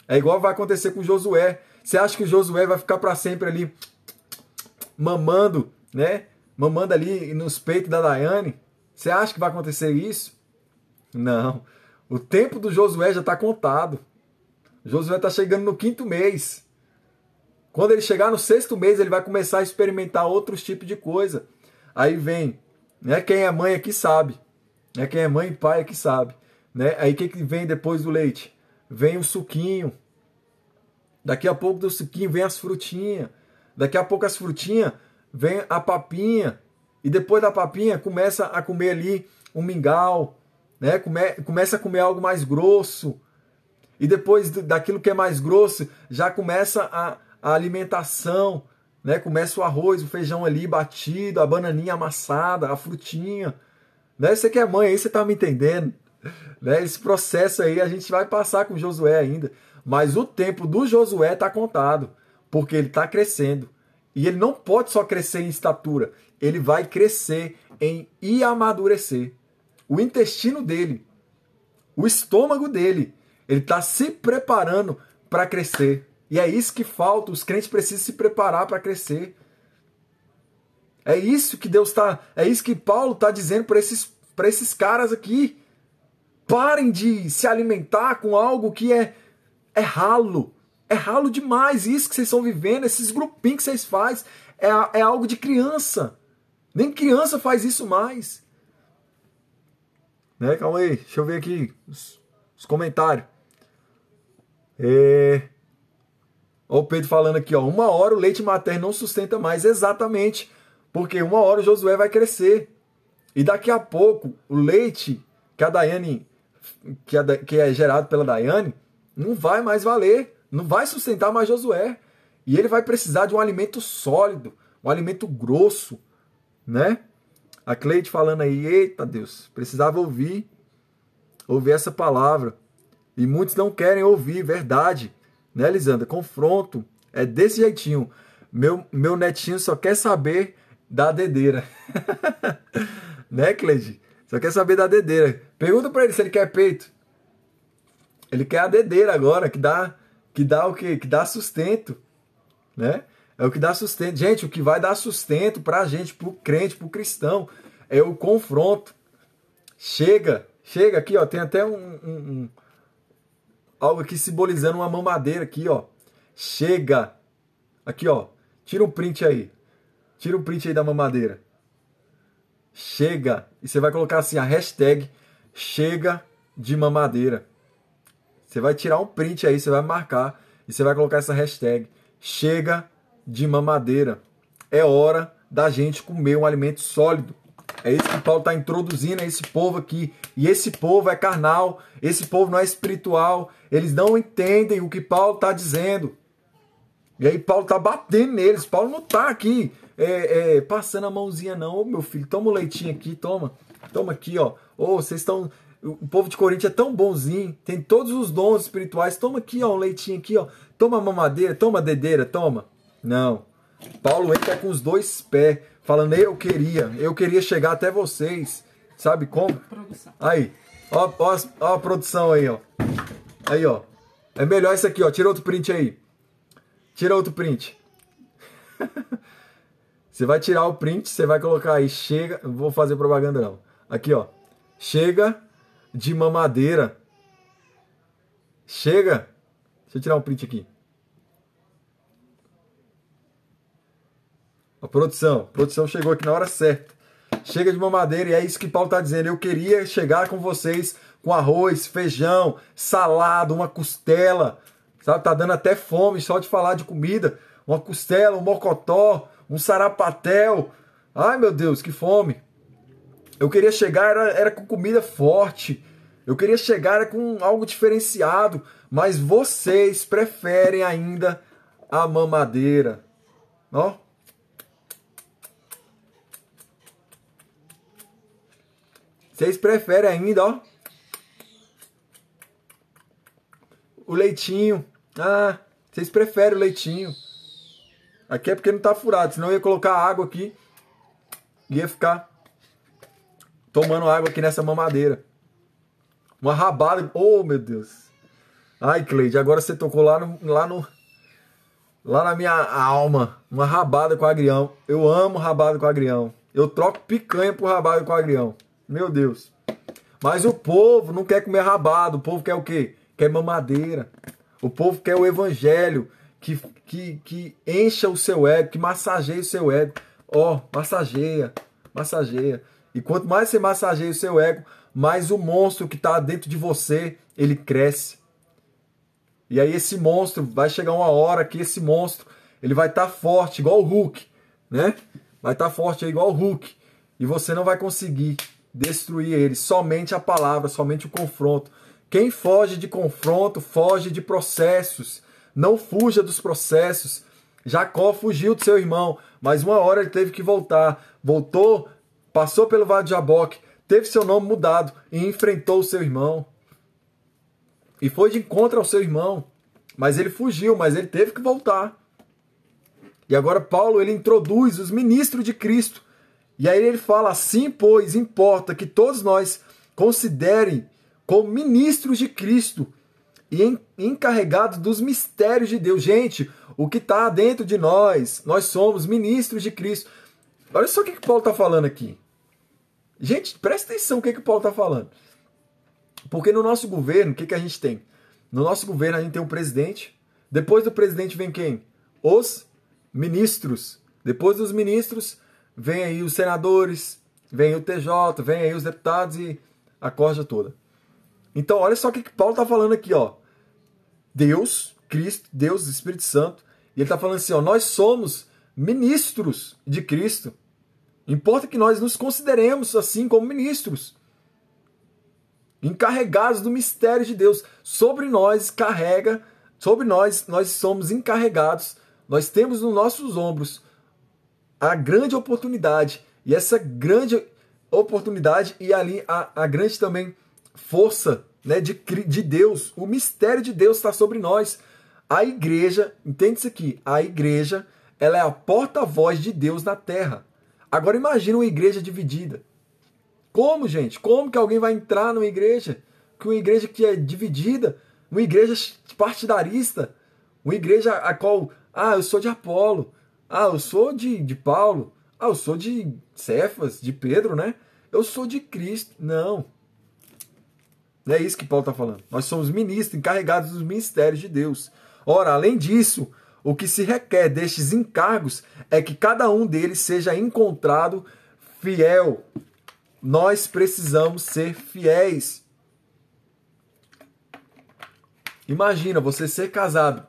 É igual vai acontecer com Josué. Você acha que o Josué vai ficar para sempre ali mamando, né? Mamando ali nos peitos da Daiane? Você acha que vai acontecer isso? Não. O tempo do Josué já está contado. O Josué está chegando no 5º mês. Quando ele chegar no 6º mês, ele vai começar a experimentar outros tipos de coisa. Aí vem, né? Quem é mãe aqui sabe. Né? Quem é mãe e pai aqui sabe. Né? Aí o que vem depois do leite? Vem o suquinho. Daqui a pouco do suquinho vem as frutinhas. Daqui a pouco as frutinhas vem a papinha. E depois da papinha começa a comer ali um mingau. Né? Começa a comer algo mais grosso. E depois daquilo que é mais grosso, já começa a alimentação. Né? Começa o arroz, o feijão ali batido, a bananinha amassada, a frutinha. Né? Você que é mãe aí, você tá me entendendo. Né? Esse processo aí a gente vai passar com Josué ainda. Mas o tempo do Josué está contado, porque ele está crescendo. E ele não pode só crescer em estatura, ele vai crescer e amadurecer. O intestino dele, o estômago dele, ele está se preparando para crescer. E é isso que falta, os crentes precisam se preparar para crescer. É isso que é isso que Paulo está dizendo para esses caras aqui. Parem de se alimentar com algo que é ralo. É ralo demais. Isso que vocês estão vivendo, esses grupinhos que vocês fazem, é algo de criança. Nem criança faz isso mais. Né? Calma aí, deixa eu ver aqui os comentários. Olha o Pedro falando aqui, ó. 1 hora o leite materno não sustenta mais. Exatamente. Porque 1 hora o Josué vai crescer. E daqui a pouco, o leite que a Daiane, que é gerado pela Daiane, não vai mais valer. Não vai sustentar mais Josué. E ele vai precisar de um alimento sólido, um alimento grosso, né? A Cleide falando aí, eita Deus, precisava ouvir essa palavra. E muitos não querem ouvir, verdade. Né, Lisandra? Confronto. É desse jeitinho. Meu netinho só quer saber da dedeira. Né, Cleide? Só quer saber da dedeira. Pergunta pra ele se ele quer peito. Ele quer a dedeira agora, que dá o quê? Que dá sustento. Né? É o que dá sustento. Gente, o que vai dar sustento pra gente, pro crente, pro cristão, é o confronto. Chega aqui, ó. Tem até algo aqui simbolizando uma mamadeira aqui, ó. Chega. Aqui, ó. Tira um print aí. Tira um print aí da mamadeira. Chega. E você vai colocar assim a hashtag chega de mamadeira. Você vai tirar um print aí, você vai marcar e você vai colocar essa hashtag chega de mamadeira. É hora da gente comer um alimento sólido. É isso que Paulo está introduzindo a esse povo aqui. E esse povo é carnal, esse povo não é espiritual. Eles não entendem o que Paulo está dizendo. E aí Paulo está batendo neles. Paulo não está aqui passando a mãozinha não. Ô meu filho, toma um leitinho aqui, toma. Toma aqui, ó. Ô, vocês estão... O povo de Corinto é tão bonzinho, tem todos os dons espirituais. Toma aqui, ó, um leitinho aqui, ó. Toma mamadeira, toma dedeira, toma. Não. Paulo entra com os dois pés, falando, eu queria chegar até vocês. Sabe como? Produção. Aí, ó a produção aí, ó. Aí, ó. É melhor isso aqui, ó. Tira outro print aí. Tira outro print. Você vai tirar o print, você vai colocar aí, chega... Não vou fazer propaganda, não. Aqui, ó. Chega de mamadeira. Chega. Deixa eu tirar um print aqui. A produção chegou aqui na hora certa. Chega de mamadeira e é isso que Paulo está dizendo. Eu queria chegar com vocês com arroz, feijão, salada, uma costela. Sabe, tá dando até fome só de falar de comida. Uma costela, um mocotó, um sarapatel. Ai, meu Deus, que fome. Eu queria chegar, era com comida forte. Eu queria chegar com algo diferenciado. Mas vocês preferem ainda a mamadeira. Ó. Vocês preferem ainda, ó. O leitinho. Ah, vocês preferem o leitinho. Aqui é porque não tá furado. Senão eu ia colocar água aqui. E ia ficar tomando água aqui nessa mamadeira. Uma rabada. Oh, meu Deus. Ai, Cleide, agora você tocou lá na minha alma. Uma rabada com agrião. Eu amo rabada com agrião. Eu troco picanha por rabada com agrião. Meu Deus. Mas o povo não quer comer rabado. O povo quer o quê? Quer mamadeira. O povo quer o evangelho que encha o seu ego, que massageia o seu ego. Ó, massageia. E quanto mais você massageia o seu ego, mais o monstro que está dentro de você, ele cresce. E aí esse monstro, vai chegar uma hora que esse monstro, ele vai estar forte, igual o Hulk, né? Vai estar forte igual o Hulk. E você não vai conseguir destruir ele. Somente a palavra, somente o confronto. Quem foge de confronto, foge de processos. Não fuja dos processos. Jacó fugiu do seu irmão, mas uma hora ele teve que voltar. Voltou, passou pelo Vale de Jaboque, teve seu nome mudado e enfrentou o seu irmão. E foi de encontro ao seu irmão. Mas ele fugiu, mas ele teve que voltar. E agora Paulo, ele introduz os ministros de Cristo. E aí ele fala, assim, pois, importa que todos nós considerem como ministros de Cristo e encarregados dos mistérios de Deus. Gente, o que está dentro de nós somos ministros de Cristo. Olha só o que Paulo está falando aqui. Gente, presta atenção no que Paulo está falando. Porque no nosso governo, o que a gente tem? No nosso governo a gente tem um presidente. Depois do presidente vem quem? Os ministros. Depois dos ministros, vem aí os senadores, vem o TJ, vem aí os deputados e a corja toda. Então, olha só o que Paulo está falando aqui, ó. Deus, Cristo, Deus, Espírito Santo. E ele está falando assim, ó, nós somos ministros de Cristo. Importa que nós nos consideremos assim como ministros. Encarregados do mistério de Deus. Sobre nós nós somos encarregados. Nós temos nos nossos ombros a grande oportunidade. E essa grande oportunidade e ali a grande também força, né, de Deus. O mistério de Deus está sobre nós. A igreja, entende isso aqui? A igreja, ela é a porta-voz de Deus na terra. Agora imagina uma igreja dividida. Como, gente? Como que alguém vai entrar numa igreja? Que uma igreja que é dividida, uma igreja partidarista, uma igreja a qual, eu sou de Apolo, Ah, eu sou de Paulo. Ah, eu sou de Cefas, de Pedro, né? Eu sou de Cristo. Não. Não é isso que Paulo está falando. Nós somos ministros encarregados dos ministérios de Deus. Ora, além disso, o que se requer destes encargos é que cada um deles seja encontrado fiel. Nós precisamos ser fiéis. Imagina você ser casado,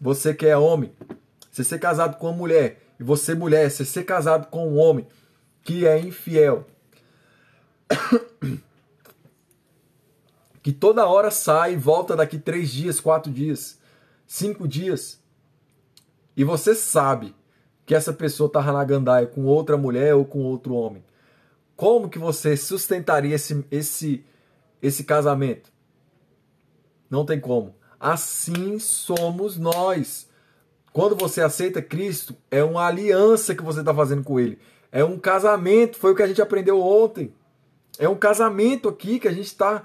você que é homem, você ser casado com uma mulher, e você mulher, você ser casado com um homem que é infiel, que toda hora sai e volta daqui 3 dias, 4 dias, 5 dias, e você sabe que essa pessoa está na gandaia com outra mulher ou com outro homem. Como que você sustentaria esse casamento? Não tem como. Assim somos nós. Quando você aceita Cristo, é uma aliança que você está fazendo com Ele. É um casamento, foi o que a gente aprendeu ontem. É um casamento aqui que a gente está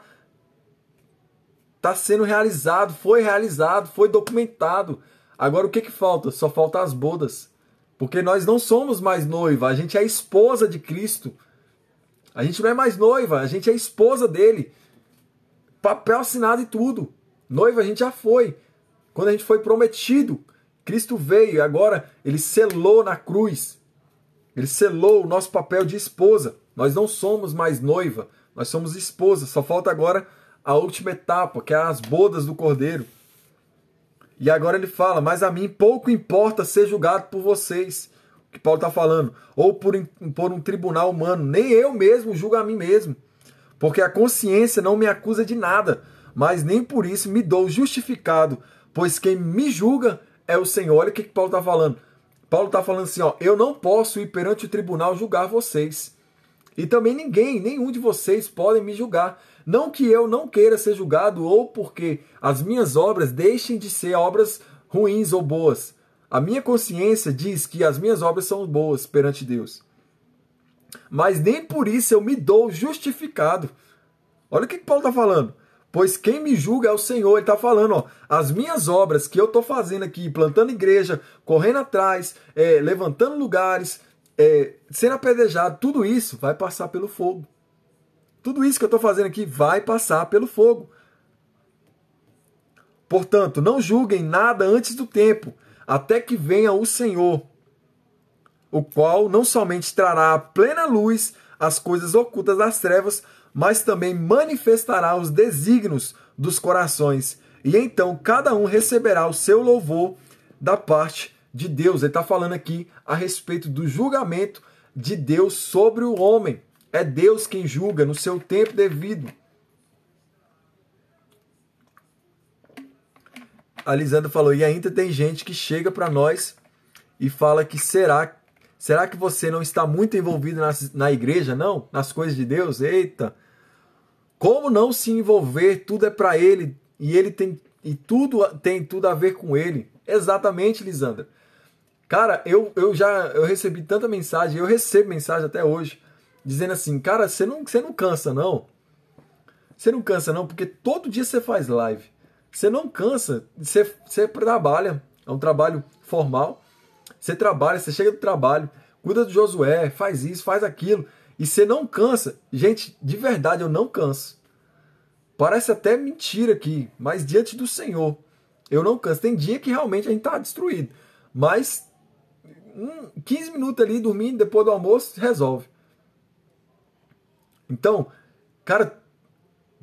sendo realizado, foi documentado. Agora o que falta? Só falta as bodas. Porque nós não somos mais noiva, a gente é a esposa de Cristo. A gente não é mais noiva, a gente é a esposa dele. Papel assinado e tudo. Noiva a gente já foi. Quando a gente foi prometido, Cristo veio e agora ele selou na cruz. Ele selou o nosso papel de esposa. Nós não somos mais noiva, nós somos esposa. Só falta agora a última etapa, que é as bodas do Cordeiro. E agora ele fala, mas a mim pouco importa ser julgado por vocês. O que Paulo está falando. Ou por um tribunal humano. Nem eu mesmo julgo a mim mesmo. Porque a consciência não me acusa de nada, mas nem por isso me dou justificado, pois quem me julga é o Senhor. Olha o que Paulo está falando. Paulo está falando assim, ó, eu não posso ir perante o tribunal julgar vocês. E também nenhum de vocês podem me julgar. Não que eu não queira ser julgado ou porque as minhas obras deixem de ser obras ruins ou boas. A minha consciência diz que as minhas obras são boas perante Deus. Mas nem por isso eu me dou justificado. Olha o que Paulo está falando. Pois quem me julga é o Senhor. Ele está falando, ó, as minhas obras que eu estou fazendo aqui, plantando igreja, correndo atrás, levantando lugares, sendo apedrejado, tudo isso vai passar pelo fogo. Tudo isso que eu estou fazendo aqui vai passar pelo fogo. Portanto, não julguem nada antes do tempo, até que venha o Senhor, o qual não somente trará à plena luz as coisas ocultas das trevas, mas também manifestará os desígnios dos corações. E então cada um receberá o seu louvor da parte de Deus. Ele está falando aqui a respeito do julgamento de Deus sobre o homem. É Deus quem julga no seu tempo devido. A Lisandra falou, e ainda tem gente que chega para nós e fala que será que você não está muito envolvido na igreja, não? Nas coisas de Deus? Eita! Como não se envolver? Tudo é para Ele e Ele tudo tem tudo a ver com Ele. Exatamente, Lisandra. Cara, eu recebi tanta mensagem, eu recebo mensagem até hoje, dizendo assim, cara, você não cansa, não. Você não cansa, não, porque todo dia você faz live. Você não cansa, você trabalha, é um trabalho formal. Você trabalha, você chega do trabalho, cuida do Josué, faz isso, faz aquilo, e você não cansa. Gente, de verdade, eu não canso. Parece até mentira aqui, mas diante do Senhor, eu não canso. Tem dia que realmente a gente está destruído, mas 15 minutos ali dormindo, depois do almoço, resolve. Então, cara,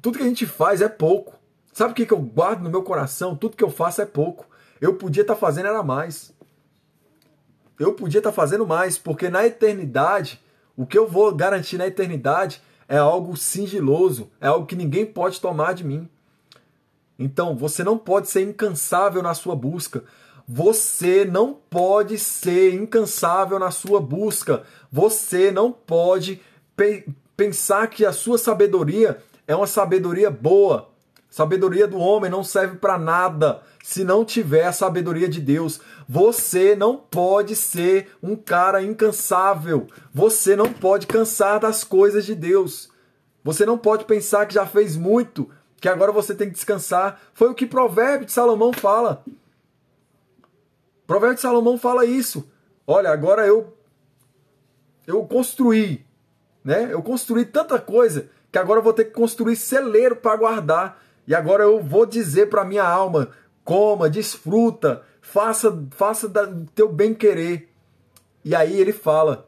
tudo que a gente faz é pouco. Sabe o que eu guardo no meu coração? Tudo que eu faço é pouco. Eu podia estar fazendo era mais. Eu podia estar fazendo mais, porque na eternidade, o que eu vou garantir na eternidade é algo sigiloso, é algo que ninguém pode tomar de mim. Então, você não pode ser incansável na sua busca. Você não pode ser incansável na sua busca. Você não pode pensar que a sua sabedoria é uma sabedoria boa. Sabedoria do homem não serve para nada se não tiver a sabedoria de Deus. Você não pode ser um cara incansável. Você não pode cansar das coisas de Deus. Você não pode pensar que já fez muito, que agora você tem que descansar. Foi o que Provérbio de Salomão fala. Provérbio de Salomão fala isso. olha, agora eu construí, né? Eu construí tanta coisa que agora eu vou ter que construir celeiro para guardar. E agora eu vou dizer para minha alma, coma, desfruta, faça do teu bem querer. E aí ele fala,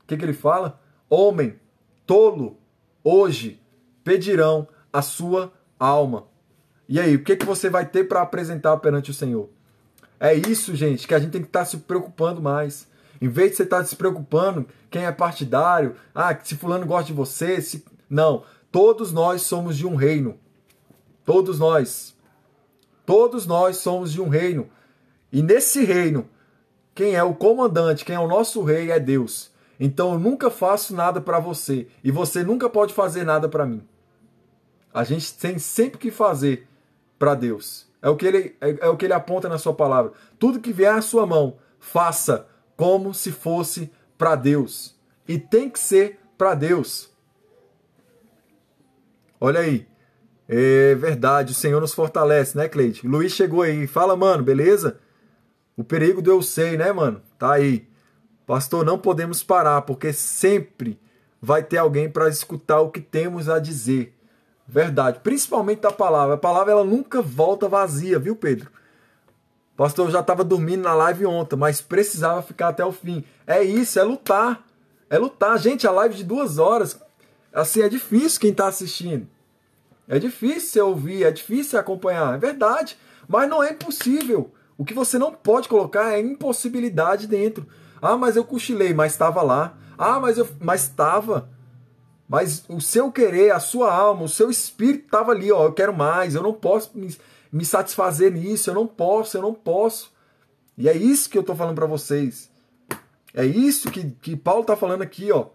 o que ele fala? Homem, tolo, hoje pedirão a sua alma. E aí, o que você vai ter para apresentar perante o Senhor? É isso, gente, que a gente tem que estar se preocupando mais. Em vez de você estar se preocupando quem é partidário, se fulano gosta de você, não, todos nós somos de um reino. Todos nós. Todos nós somos de um reino. E nesse reino, quem é o comandante, quem é o nosso rei é Deus. Então eu nunca faço nada para você e você nunca pode fazer nada para mim. A gente tem sempre que fazer para Deus. É o que ele aponta na sua palavra. Tudo que vier à sua mão, faça como se fosse para Deus. E tem que ser para Deus. Olha aí. É verdade, o Senhor nos fortalece, né, Cleide? Luiz chegou aí. Fala, mano, beleza? O perigo do eu sei, né, mano? Tá aí. Pastor, não podemos parar, porque sempre vai ter alguém para escutar o que temos a dizer. Verdade, principalmente da palavra. A palavra ela nunca volta vazia, viu, Pedro? Pastor, eu já estava dormindo na live ontem, mas precisava ficar até o fim. É isso, é lutar. É lutar. Gente, a live de 2 horas, assim, é difícil quem está assistindo. É difícil você ouvir, é difícil você acompanhar. É verdade, mas não é impossível. O que você não pode colocar é impossibilidade dentro. Mas eu cochilei, mas estava lá. Mas estava. Mas o seu querer, a sua alma, o seu espírito estava ali, ó. Eu quero mais, eu não posso me satisfazer nisso, eu não posso. E é isso que eu estou falando para vocês. É isso que Paulo está falando aqui, ó.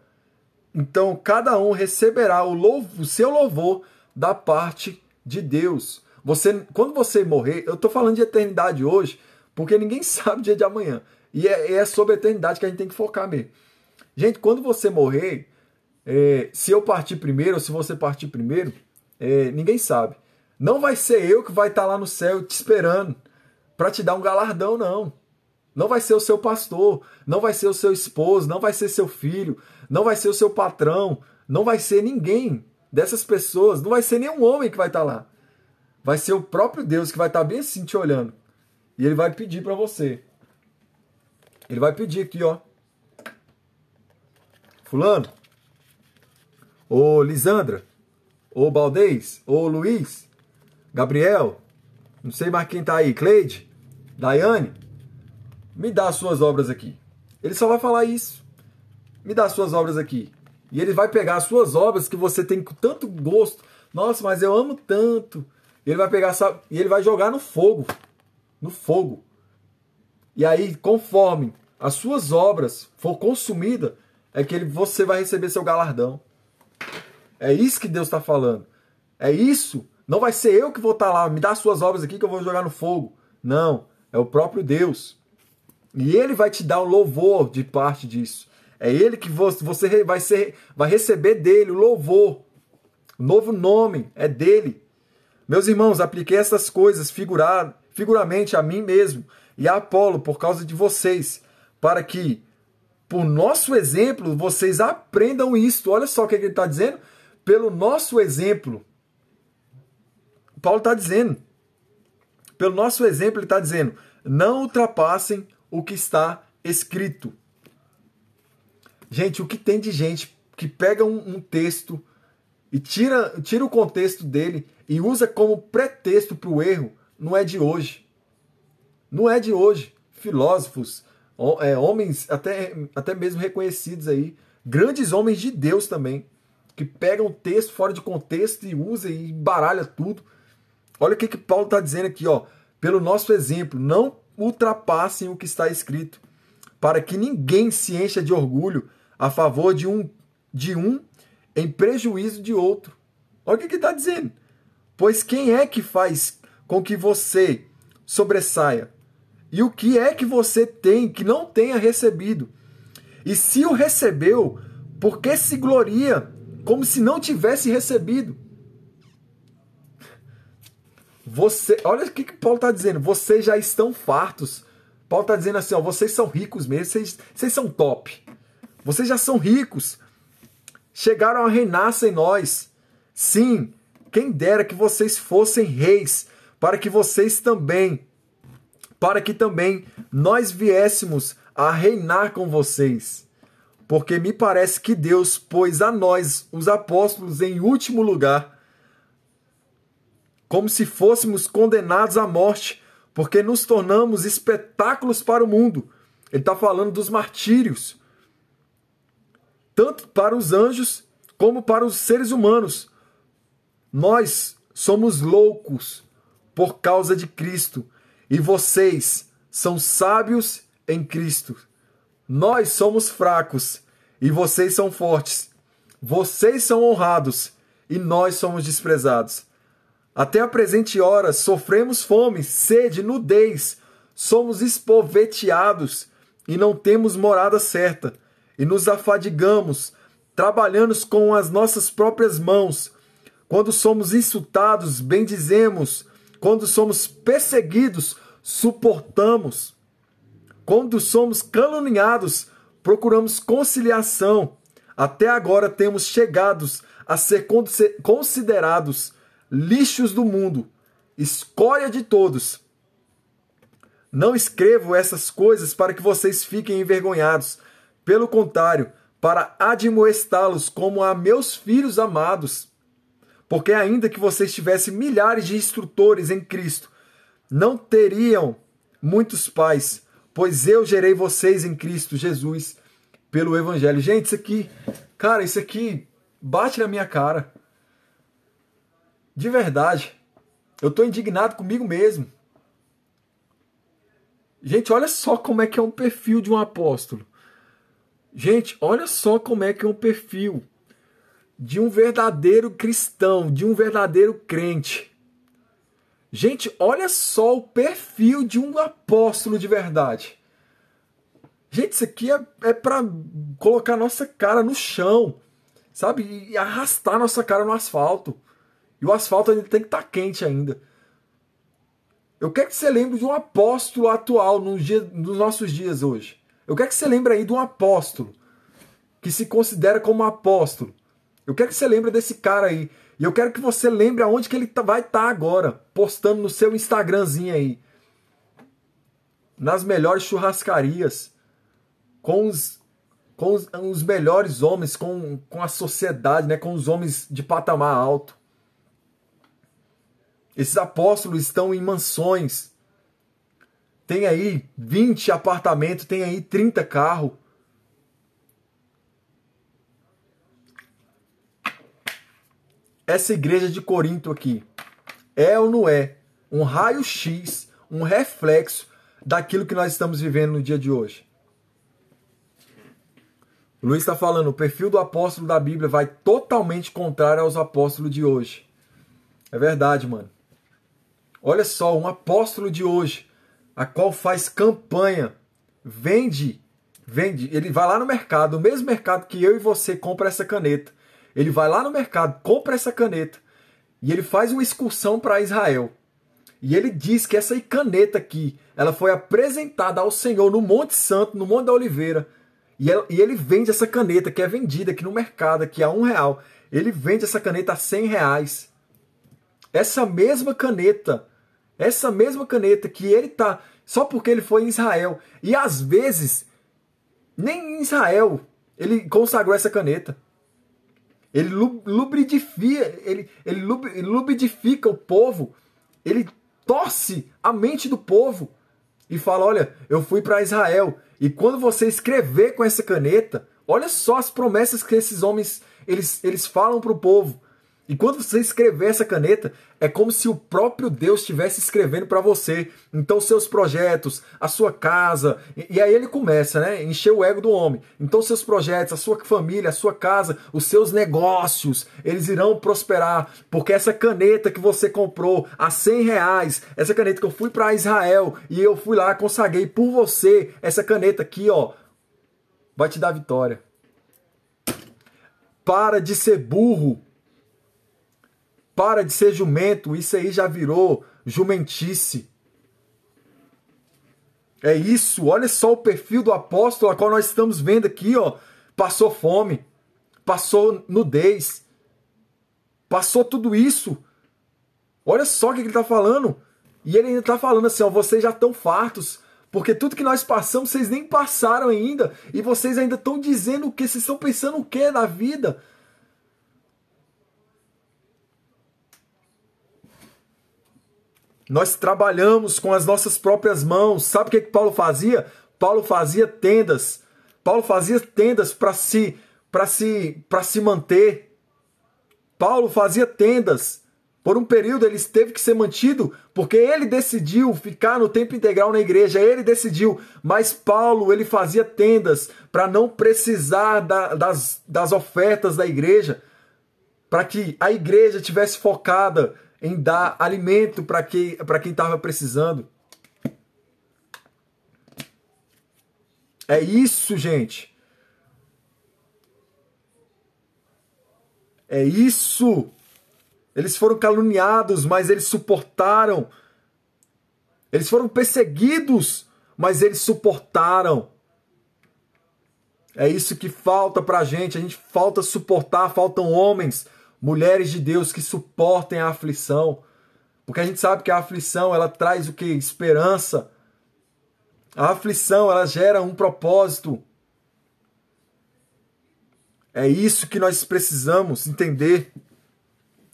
Então, cada um receberá o seu louvor da parte de Deus. Quando você morrer, eu estou falando de eternidade hoje, porque ninguém sabe o dia de amanhã. E é sobre a eternidade que a gente tem que focar mesmo. Gente, quando você morrer, se eu partir primeiro ou se você partir primeiro, ninguém sabe. Não vai ser eu que vai estar lá no céu te esperando para te dar um galardão, não. Não vai ser o seu pastor, não vai ser o seu esposo, não vai ser seu filho, não vai ser o seu patrão, não vai ser ninguém dessas pessoas, não vai ser nenhum homem que vai estar lá. Vai ser o próprio Deus que vai estar bem assim te olhando. E ele vai pedir para você. Ele vai pedir aqui, ó. Fulano, ô Lisandra, ô Baldez, ô Luiz, Gabriel, não sei mais quem tá aí, Cleide, Daiane, me dá as suas obras aqui. Ele só vai falar isso. Me dá as suas obras aqui. E ele vai pegar as suas obras que você tem com tanto gosto. Nossa, mas eu amo tanto. E ele vai pegar e ele vai jogar no fogo. No fogo. E aí, conforme as suas obras for consumida, é que você vai receber seu galardão. É isso que Deus está falando. É isso. Não vai ser eu que vou estar lá. Me dá as suas obras aqui que eu vou jogar no fogo. Não. É o próprio Deus. E ele vai te dar o louvor de parte disso. É ele que você vai receber dele o louvor. O novo nome é dele. Meus irmãos, apliquei essas coisas figuramente a mim mesmo e a Apolo por causa de vocês, para que, por nosso exemplo, vocês aprendam isto. Olha só o que ele está dizendo. Pelo nosso exemplo. Paulo está dizendo. Pelo nosso exemplo, ele está dizendo, não ultrapassem o que está escrito. Gente, o que tem de gente que pega um texto e tira o contexto dele e usa como pretexto para o erro, não é de hoje. Não é de hoje. Filósofos, homens até mesmo reconhecidos aí, grandes homens de Deus também, que pegam o texto fora de contexto e usa e baralha tudo. Olha o que Paulo está dizendo aqui, ó. Pelo nosso exemplo, não ultrapassem o que está escrito, para que ninguém se encha de orgulho a favor de um em prejuízo de outro. Olha o que está dizendo. Pois quem é que faz com que você sobressaia? E o que é que você tem que não tenha recebido? E se o recebeu, por que se gloria como se não tivesse recebido? Olha o que Paulo está dizendo. Vocês já estão fartos Paulo está dizendo assim, ó, vocês são ricos mesmo, vocês são top. Vocês já são ricos. Chegaram a reinar sem nós. Sim, quem dera que vocês fossem reis, para que também nós viéssemos a reinar com vocês. Porque me parece que Deus pôs a nós, os apóstolos, em último lugar, como se fôssemos condenados à morte, porque nos tornamos espetáculos para o mundo. Ele está falando dos martírios, tanto para os anjos como para os seres humanos. Nós somos loucos por causa de Cristo, e vocês são sábios em Cristo. Nós somos fracos e vocês são fortes. Vocês são honrados e nós somos desprezados. Até a presente hora sofremos fome, sede, nudez. Somos espoveteados e não temos morada certa. E nos afadigamos, trabalhando com as nossas próprias mãos. Quando somos insultados, bendizemos. Quando somos perseguidos, suportamos. Quando somos caluniados, procuramos conciliação. Até agora temos chegado a ser considerados lixos do mundo, escória de todos. Não escrevo essas coisas para que vocês fiquem envergonhados. Pelo contrário, para admoestá-los como a meus filhos amados. Porque ainda que vocês tivessem milhares de instrutores em Cristo, não teriam muitos pais, pois eu gerei vocês em Cristo Jesus pelo Evangelho. Gente, isso aqui bate na minha cara. De verdade. Eu estou indignado comigo mesmo. Gente, olha só como é que é um perfil de um apóstolo. Gente, olha só como é que é um perfil de um verdadeiro cristão, de um verdadeiro crente. Gente, olha só o perfil de um apóstolo de verdade. Gente, isso aqui é para colocar nossa cara no chão, sabe? E arrastar nossa cara no asfalto. E o asfalto ainda tem que estar quente ainda. Eu quero que você lembre de um apóstolo atual nos nossos dias hoje. Eu quero que você lembre aí de um apóstolo que se considera como apóstolo. Eu quero que você lembre desse cara aí. E eu quero que você lembre aonde que ele vai estar agora, postando no seu Instagramzinho aí. Nas melhores churrascarias, com os melhores homens, com a sociedade, né, com os homens de patamar alto. Esses apóstolos estão em mansões. Tem aí 20 apartamentos, tem aí 30 carros. Essa igreja de Corinto aqui é ou não é um raio-x, um reflexo daquilo que nós estamos vivendo no dia de hoje? O Luiz está falando, o perfil do apóstolo da Bíblia vai totalmente contrário aos apóstolos de hoje. É verdade, mano. Olha só, um apóstolo de hoje, a qual faz campanha, vende, ele vai lá no mercado, o mesmo mercado que eu e você compra essa caneta. Ele vai lá no mercado, compra essa caneta e ele faz uma excursão para Israel. E ele diz que essa caneta aqui, ela foi apresentada ao Senhor no Monte Santo, no Monte da Oliveira. E ele vende essa caneta, que é vendida aqui no mercado, aqui a R$1. Ele vende essa caneta a R$100. Essa mesma caneta que ele tá, só porque ele foi em Israel. E às vezes, nem em Israel ele consagrou essa caneta. Ele lubrifica o povo, ele torce a mente do povo e fala, olha, eu fui para Israel, e quando você escrever com essa caneta, olha só as promessas que esses homens eles falam para o povo. E quando você escrever essa caneta, é como se o próprio Deus estivesse escrevendo para você. Então, seus projetos, a sua casa... E aí ele começa, né? Encher o ego do homem. Então, seus projetos, a sua família, a sua casa, os seus negócios, eles irão prosperar. Porque essa caneta que você comprou a R$100, essa caneta que eu fui para Israel e eu fui lá, consagrei por você, essa caneta aqui, ó, vai te dar vitória. Para de ser burro. Para de ser jumento, isso aí já virou jumentice. É isso, olha só o perfil do apóstolo a qual nós estamos vendo aqui, ó. Passou fome, passou nudez, passou tudo isso. Olha só o que ele está falando. E ele ainda está falando assim, ó, vocês já estão fartos, porque tudo que nós passamos, vocês nem passaram ainda, e vocês ainda estão dizendo o quê? Vocês estão pensando o quê da vida? Nós trabalhamos com as nossas próprias mãos. Sabe o que Paulo fazia? Paulo fazia tendas. Paulo fazia tendas para se manter. Paulo fazia tendas. Por um período ele teve que ser mantido porque ele decidiu ficar no tempo integral na igreja. Ele decidiu. Mas Paulo ele fazia tendas para não precisar das ofertas da igreja. Para que a igreja tivesse focada em dar alimento para quem estava precisando. É isso, gente. É isso. Eles foram caluniados, mas eles suportaram. Eles foram perseguidos, mas eles suportaram. É isso que falta pra gente. A gente falta suportar, faltam homens, mulheres de Deus que suportem a aflição. Porque a gente sabe que a aflição, ela traz o quê? Esperança. A aflição, ela gera um propósito. É isso que nós precisamos entender.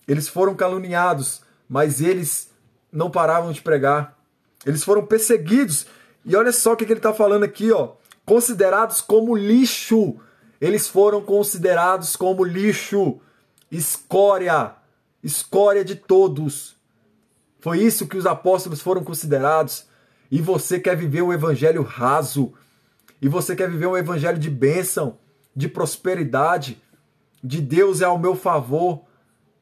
Eles foram caluniados, mas eles não paravam de pregar. Eles foram perseguidos. E olha só o que ele está falando aqui, ó. Considerados como lixo. Eles foram considerados como lixo. Escória. Escória de todos. Foi isso que os apóstolos foram considerados. E você quer viver um evangelho raso. E você quer viver um evangelho de bênção, de prosperidade, de Deus é ao meu favor.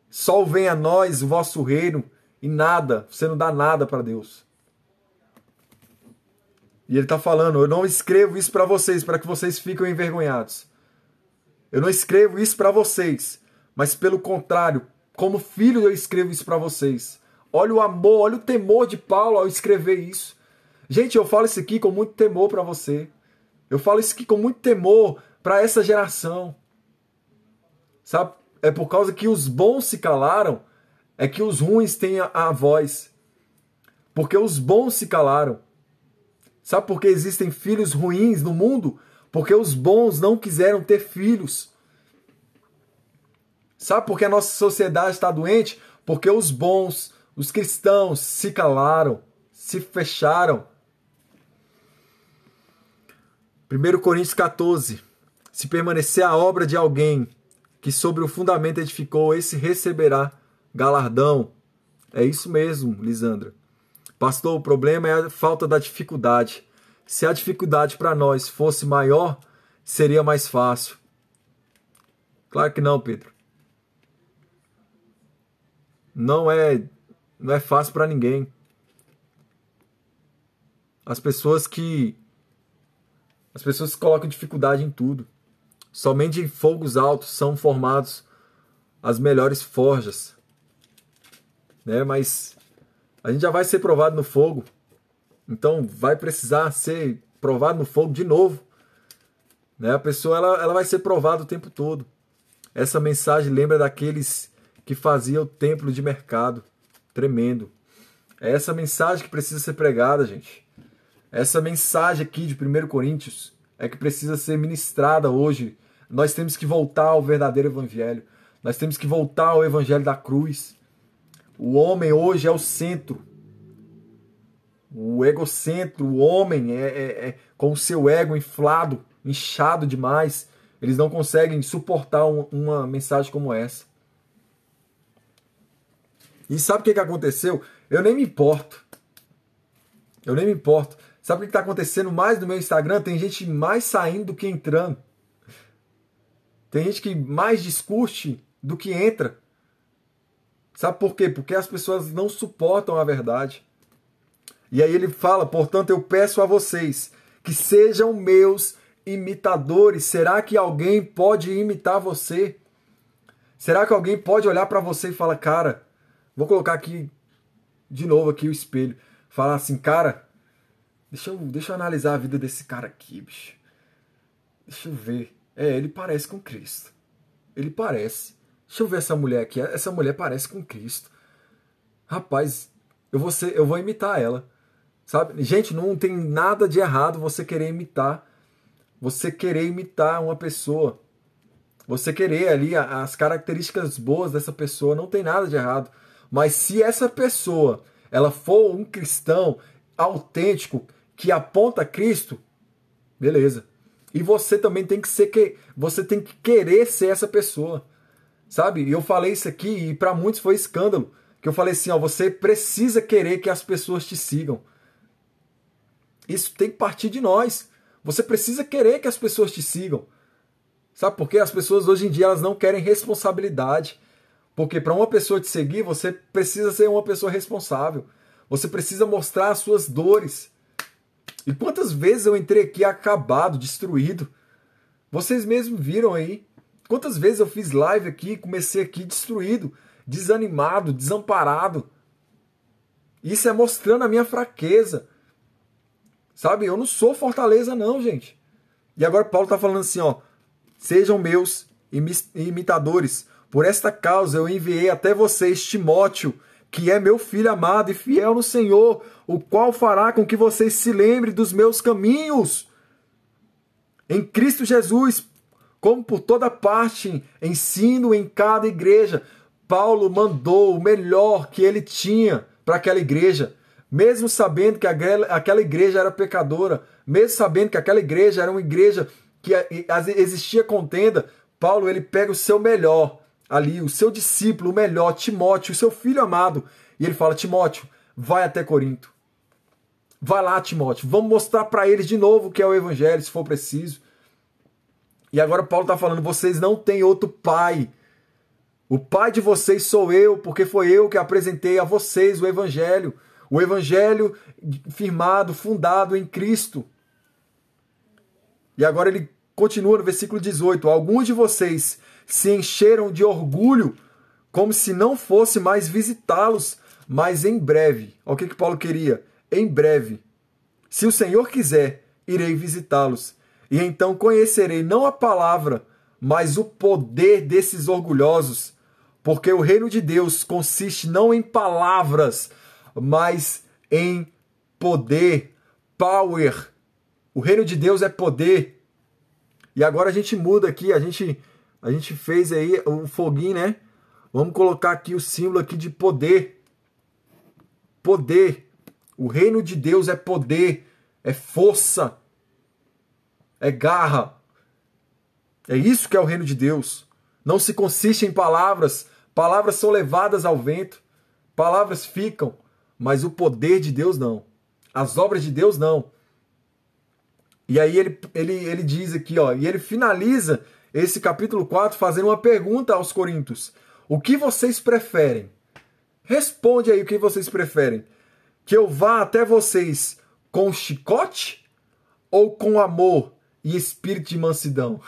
Sol venha a nós, o vosso reino, e nada, você não dá nada para Deus. E ele está falando, eu não escrevo isso para vocês, para que vocês fiquem envergonhados. Eu não escrevo isso para vocês, mas pelo contrário, como filho eu escrevo isso para vocês. Olha o amor, olha o temor de Paulo ao escrever isso. Gente, eu falo isso aqui com muito temor para você. Eu falo isso aqui com muito temor para essa geração. Sabe? É por causa que os bons se calaram, é que os ruins têm a voz. Porque os bons se calaram. Sabe por que existem filhos ruins no mundo? Porque os bons não quiseram ter filhos. Sabe por que a nossa sociedade está doente? Porque os bons, os cristãos, se calaram, se fecharam. 1 Coríntios 14. Se permanecer a obra de alguém que sobre o fundamento edificou, esse receberá galardão. É isso mesmo, Lisandra. Pastor, o problema é a falta da dificuldade. Se a dificuldade para nós fosse maior, seria mais fácil. Claro que não, Pedro. Não é fácil para ninguém. As pessoas que colocam dificuldade em tudo. Somente em fogos altos são formados as melhores forjas. Né? Mas a gente já vai ser provado no fogo. Então vai precisar ser provado no fogo de novo. Né? A pessoa ela vai ser provada o tempo todo. Essa mensagem lembra daqueles que faziam o templo de mercado. Tremendo. É essa mensagem que precisa ser pregada, gente. Essa mensagem aqui de 1 Coríntios é que precisa ser ministrada hoje. Nós temos que voltar ao verdadeiro evangelho. Nós temos que voltar ao evangelho da cruz. O homem hoje é o centro. O egocentro, o homem com o seu ego inflado, inchado demais. Eles não conseguem suportar uma mensagem como essa. E sabe o que aconteceu? Eu nem me importo. Sabe o que está acontecendo mais no meu Instagram? Tem gente mais saindo do que entrando. Tem gente que mais discute do que entra. Sabe por quê? Porque as pessoas não suportam a verdade. E aí ele fala, portanto, eu peço a vocês que sejam meus imitadores. Será que alguém pode imitar você? Será que alguém pode olhar para você e falar, cara, vou colocar aqui de novo aqui o espelho. Falar assim, cara, Deixa eu analisar a vida desse cara aqui, bicho. Deixa eu ver. Ele parece com Cristo. Ele parece. Deixa eu ver essa mulher aqui. Essa mulher parece com Cristo. Rapaz, eu vou imitar ela. Sabe? Gente, não tem nada de errado você querer imitar. Você querer imitar uma pessoa. Você querer ali as características boas dessa pessoa. Não tem nada de errado. Mas se essa pessoa ela for um cristão autêntico que aponta a Cristo, beleza. E você também tem que ser você tem que querer ser essa pessoa. Sabe? E eu falei isso aqui e para muitos foi escândalo. Que eu falei assim, ó, você precisa querer que as pessoas te sigam. Isso tem que partir de nós. Você precisa querer que as pessoas te sigam. Sabe por quê? As pessoas hoje em dia elas não querem responsabilidade. Porque para uma pessoa te seguir, você precisa ser uma pessoa responsável. Você precisa mostrar as suas dores. E quantas vezes eu entrei aqui acabado, destruído? Vocês mesmos viram aí. Quantas vezes eu fiz live aqui, comecei aqui destruído, desanimado, desamparado. Isso é mostrando a minha fraqueza. Sabe? Eu não sou fortaleza não, gente. E agora Paulo está falando assim, ó. Sejam meus imitadores. Por esta causa eu enviei até vocês Timóteo, que é meu filho amado e fiel no Senhor, o qual fará com que vocês se lembrem dos meus caminhos. Em Cristo Jesus, como por toda parte, ensino em cada igreja. Paulo mandou o melhor que ele tinha para aquela igreja. Mesmo sabendo que aquela igreja era pecadora, mesmo sabendo que aquela igreja era uma igreja que existia contenda, Paulo ele pega o seu melhor ali, o seu discípulo, o melhor, Timóteo, o seu filho amado, e ele fala, Timóteo, vai até Corinto. Vai lá, Timóteo, vamos mostrar para eles de novo o que é o evangelho, se for preciso. E agora Paulo está falando, vocês não têm outro pai. O pai de vocês sou eu, porque foi eu que apresentei a vocês o evangelho. O evangelho firmado, fundado em Cristo. E agora ele continua no versículo 18. Alguns de vocês se encheram de orgulho, como se não fosse mais visitá-los, mas em breve. Olha o que Paulo queria. Em breve. Se o Senhor quiser, irei visitá-los. E então conhecerei não a palavra, mas o poder desses orgulhosos. Porque o reino de Deus consiste não em palavras, mas em poder, power. O reino de Deus é poder. E agora a gente muda aqui, a gente fez aí o foguinho, né? Vamos colocar aqui o símbolo aqui de poder. Poder. O reino de Deus é poder, é força, é garra. É isso que é o reino de Deus. Não se consiste em palavras. Palavras são levadas ao vento. Palavras ficam. Mas o poder de Deus não. As obras de Deus não. E aí ele diz aqui, ó, e ele finaliza esse capítulo 4 fazendo uma pergunta aos coríntios. O que vocês preferem? Responde aí o que vocês preferem. Que eu vá até vocês com chicote ou com amor e espírito de mansidão?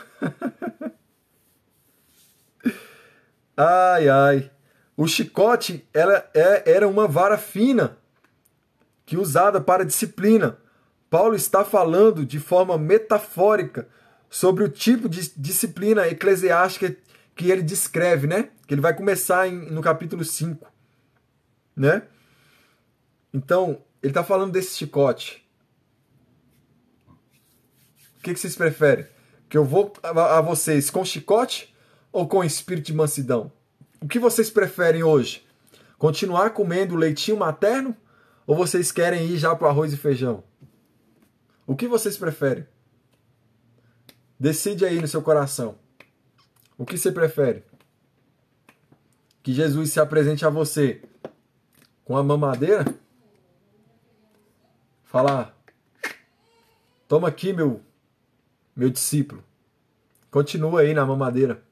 Ai, ai. O chicote era uma vara fina que usada para disciplina. Paulo está falando de forma metafórica sobre o tipo de disciplina eclesiástica que ele descreve, né? Que ele vai começar no capítulo 5, né? Então, ele está falando desse chicote. O que vocês preferem? Que eu vou a vocês com chicote ou com espírito de mansidão? O que vocês preferem hoje? Continuar comendo leitinho materno ou vocês querem ir já para o arroz e feijão? O que vocês preferem? Decide aí no seu coração. O que você prefere? Que Jesus se apresente a você com a mamadeira? Falar, toma aqui meu discípulo. Continua aí na mamadeira.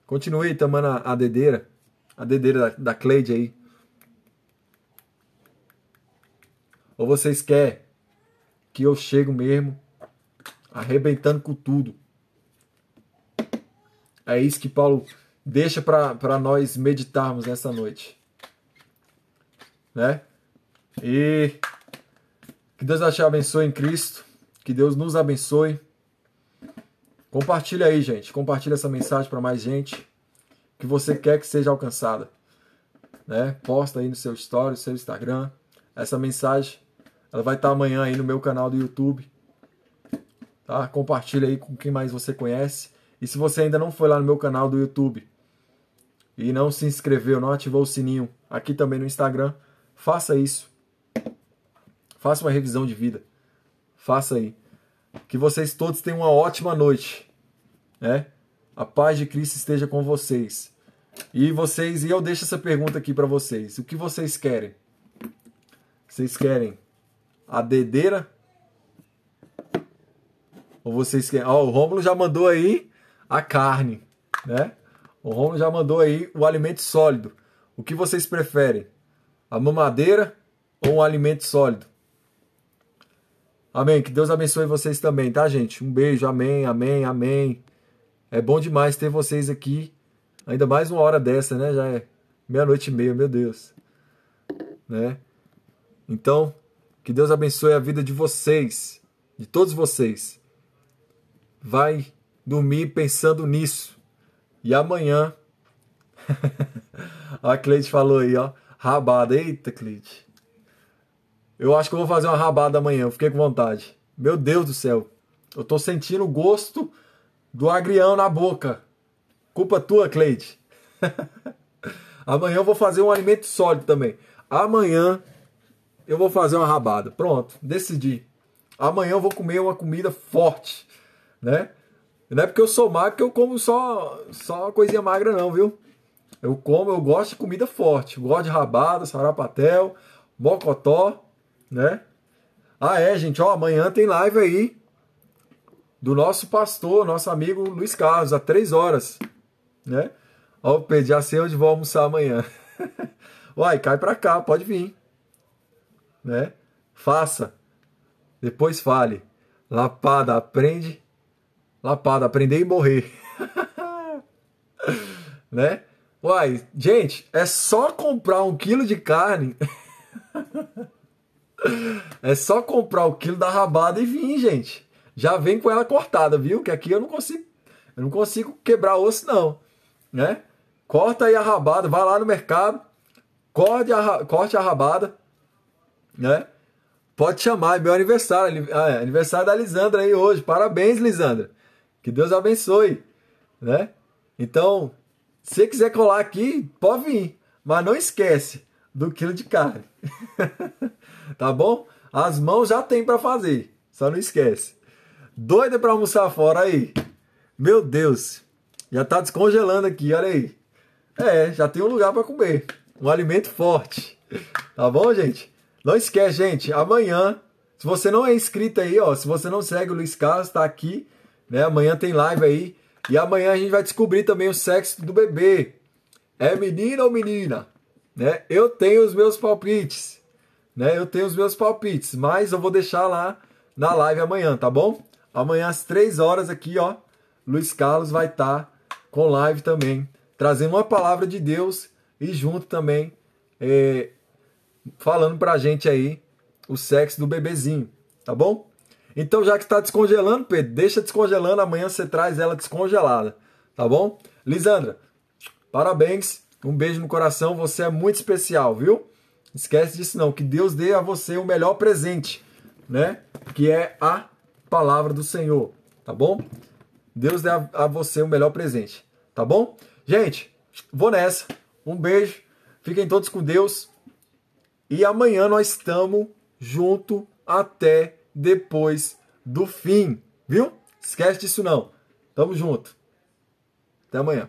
Continue aí tomando a dedeira da Cleide aí. Ou vocês querem que eu chego mesmo arrebentando com tudo? É isso que Paulo deixa para nós meditarmos nessa noite. Né? E que Deus te abençoe em Cristo. Que Deus nos abençoe. Compartilha aí, gente. Compartilha essa mensagem para mais gente que você quer que seja alcançada. Né? Posta aí no seu story, no seu Instagram. Essa mensagem ela vai estar amanhã aí no meu canal do YouTube. Tá? Compartilha aí com quem mais você conhece. E se você ainda não foi lá no meu canal do YouTube e não se inscreveu, não ativou o sininho aqui também no Instagram, faça isso. Faça uma revisão de vida. Faça aí. Que vocês todos tenham uma ótima noite. Né? A paz de Cristo esteja com vocês. E eu deixo essa pergunta aqui para vocês. O que vocês querem? Vocês querem a dedeira? Ou vocês querem... Ó, o Rômulo já mandou aí a carne. Né? O Rômulo já mandou aí o alimento sólido. O que vocês preferem? A mamadeira ou um alimento sólido? Amém. Que Deus abençoe vocês também, tá, gente? Um beijo. Amém, amém, amém. É bom demais ter vocês aqui. Ainda mais uma hora dessa, né? Já é 00:30, meu Deus. Né? Então, que Deus abençoe a vida de vocês. De todos vocês. Vai dormir pensando nisso. E amanhã... A Cleide falou aí, ó. Rabada. Eita, Cleide. Eu acho que eu vou fazer uma rabada amanhã. Eu fiquei com vontade. Meu Deus do céu. Eu tô sentindo o gosto do agrião na boca. Culpa tua, Cleide. Amanhã eu vou fazer um alimento sólido também. Amanhã eu vou fazer uma rabada. Pronto, decidi. Amanhã eu vou comer uma comida forte. Né? Não é porque eu sou magro que eu como só coisinha magra não, viu? Eu gosto de comida forte. Eu gosto de rabada, sarapatel, mocotó. Né? Ah, é, gente, ó, amanhã tem live aí do nosso pastor, nosso amigo Luiz Carlos, às 3 horas, né? Ó, Pedro, já sei onde vou almoçar amanhã. Uai, cai pra cá, pode vir, né? Faça, depois fale. Lapada, aprende. Lapada, aprender e morrer. Né? Uai, gente, é só comprar 1 quilo de carne... É só comprar o quilo da rabada e vir, gente. Já vem com ela cortada, viu? Que aqui eu não consigo quebrar osso, não. Né? Corta aí a rabada, vai lá no mercado, corte a rabada, né? Pode chamar, é meu aniversário. Aniversário da Lisandra aí hoje. Parabéns, Lisandra. Que Deus abençoe. Né? Então, se você quiser colar aqui, pode vir. Mas não esquece do quilo de carne. Tá bom? As mãos já tem para fazer. Só não esquece. Doida para almoçar fora aí? Meu Deus. Já tá descongelando aqui, olha aí. É, já tem um lugar para comer. Um alimento forte. Tá bom, gente? Não esquece, gente. Amanhã, se você não é inscrito aí, ó, se você não segue o Luiz Carlos, tá aqui, né? Amanhã tem live aí. E amanhã a gente vai descobrir também o sexo do bebê. É menino ou menina? Né? Eu tenho os meus palpites. Né? Eu tenho os meus palpites, mas eu vou deixar lá na live amanhã, tá bom? Amanhã às 3 horas aqui, ó, Luiz Carlos vai estar com live também, trazendo uma palavra de Deus e junto também falando pra gente aí o sexo do bebezinho, tá bom? Então, já que está descongelando, Pedro, deixa descongelando, amanhã você traz ela descongelada, tá bom? Lisandra, parabéns, um beijo no coração, você é muito especial, viu? Esquece disso não, que Deus dê a você o melhor presente, né? Que é a palavra do Senhor, tá bom? Deus dê a você o melhor presente, tá bom? Gente, vou nessa. Um beijo, fiquem todos com Deus. E amanhã nós estamos junto até depois do fim, viu? Esquece disso não. Tamo junto. Até amanhã.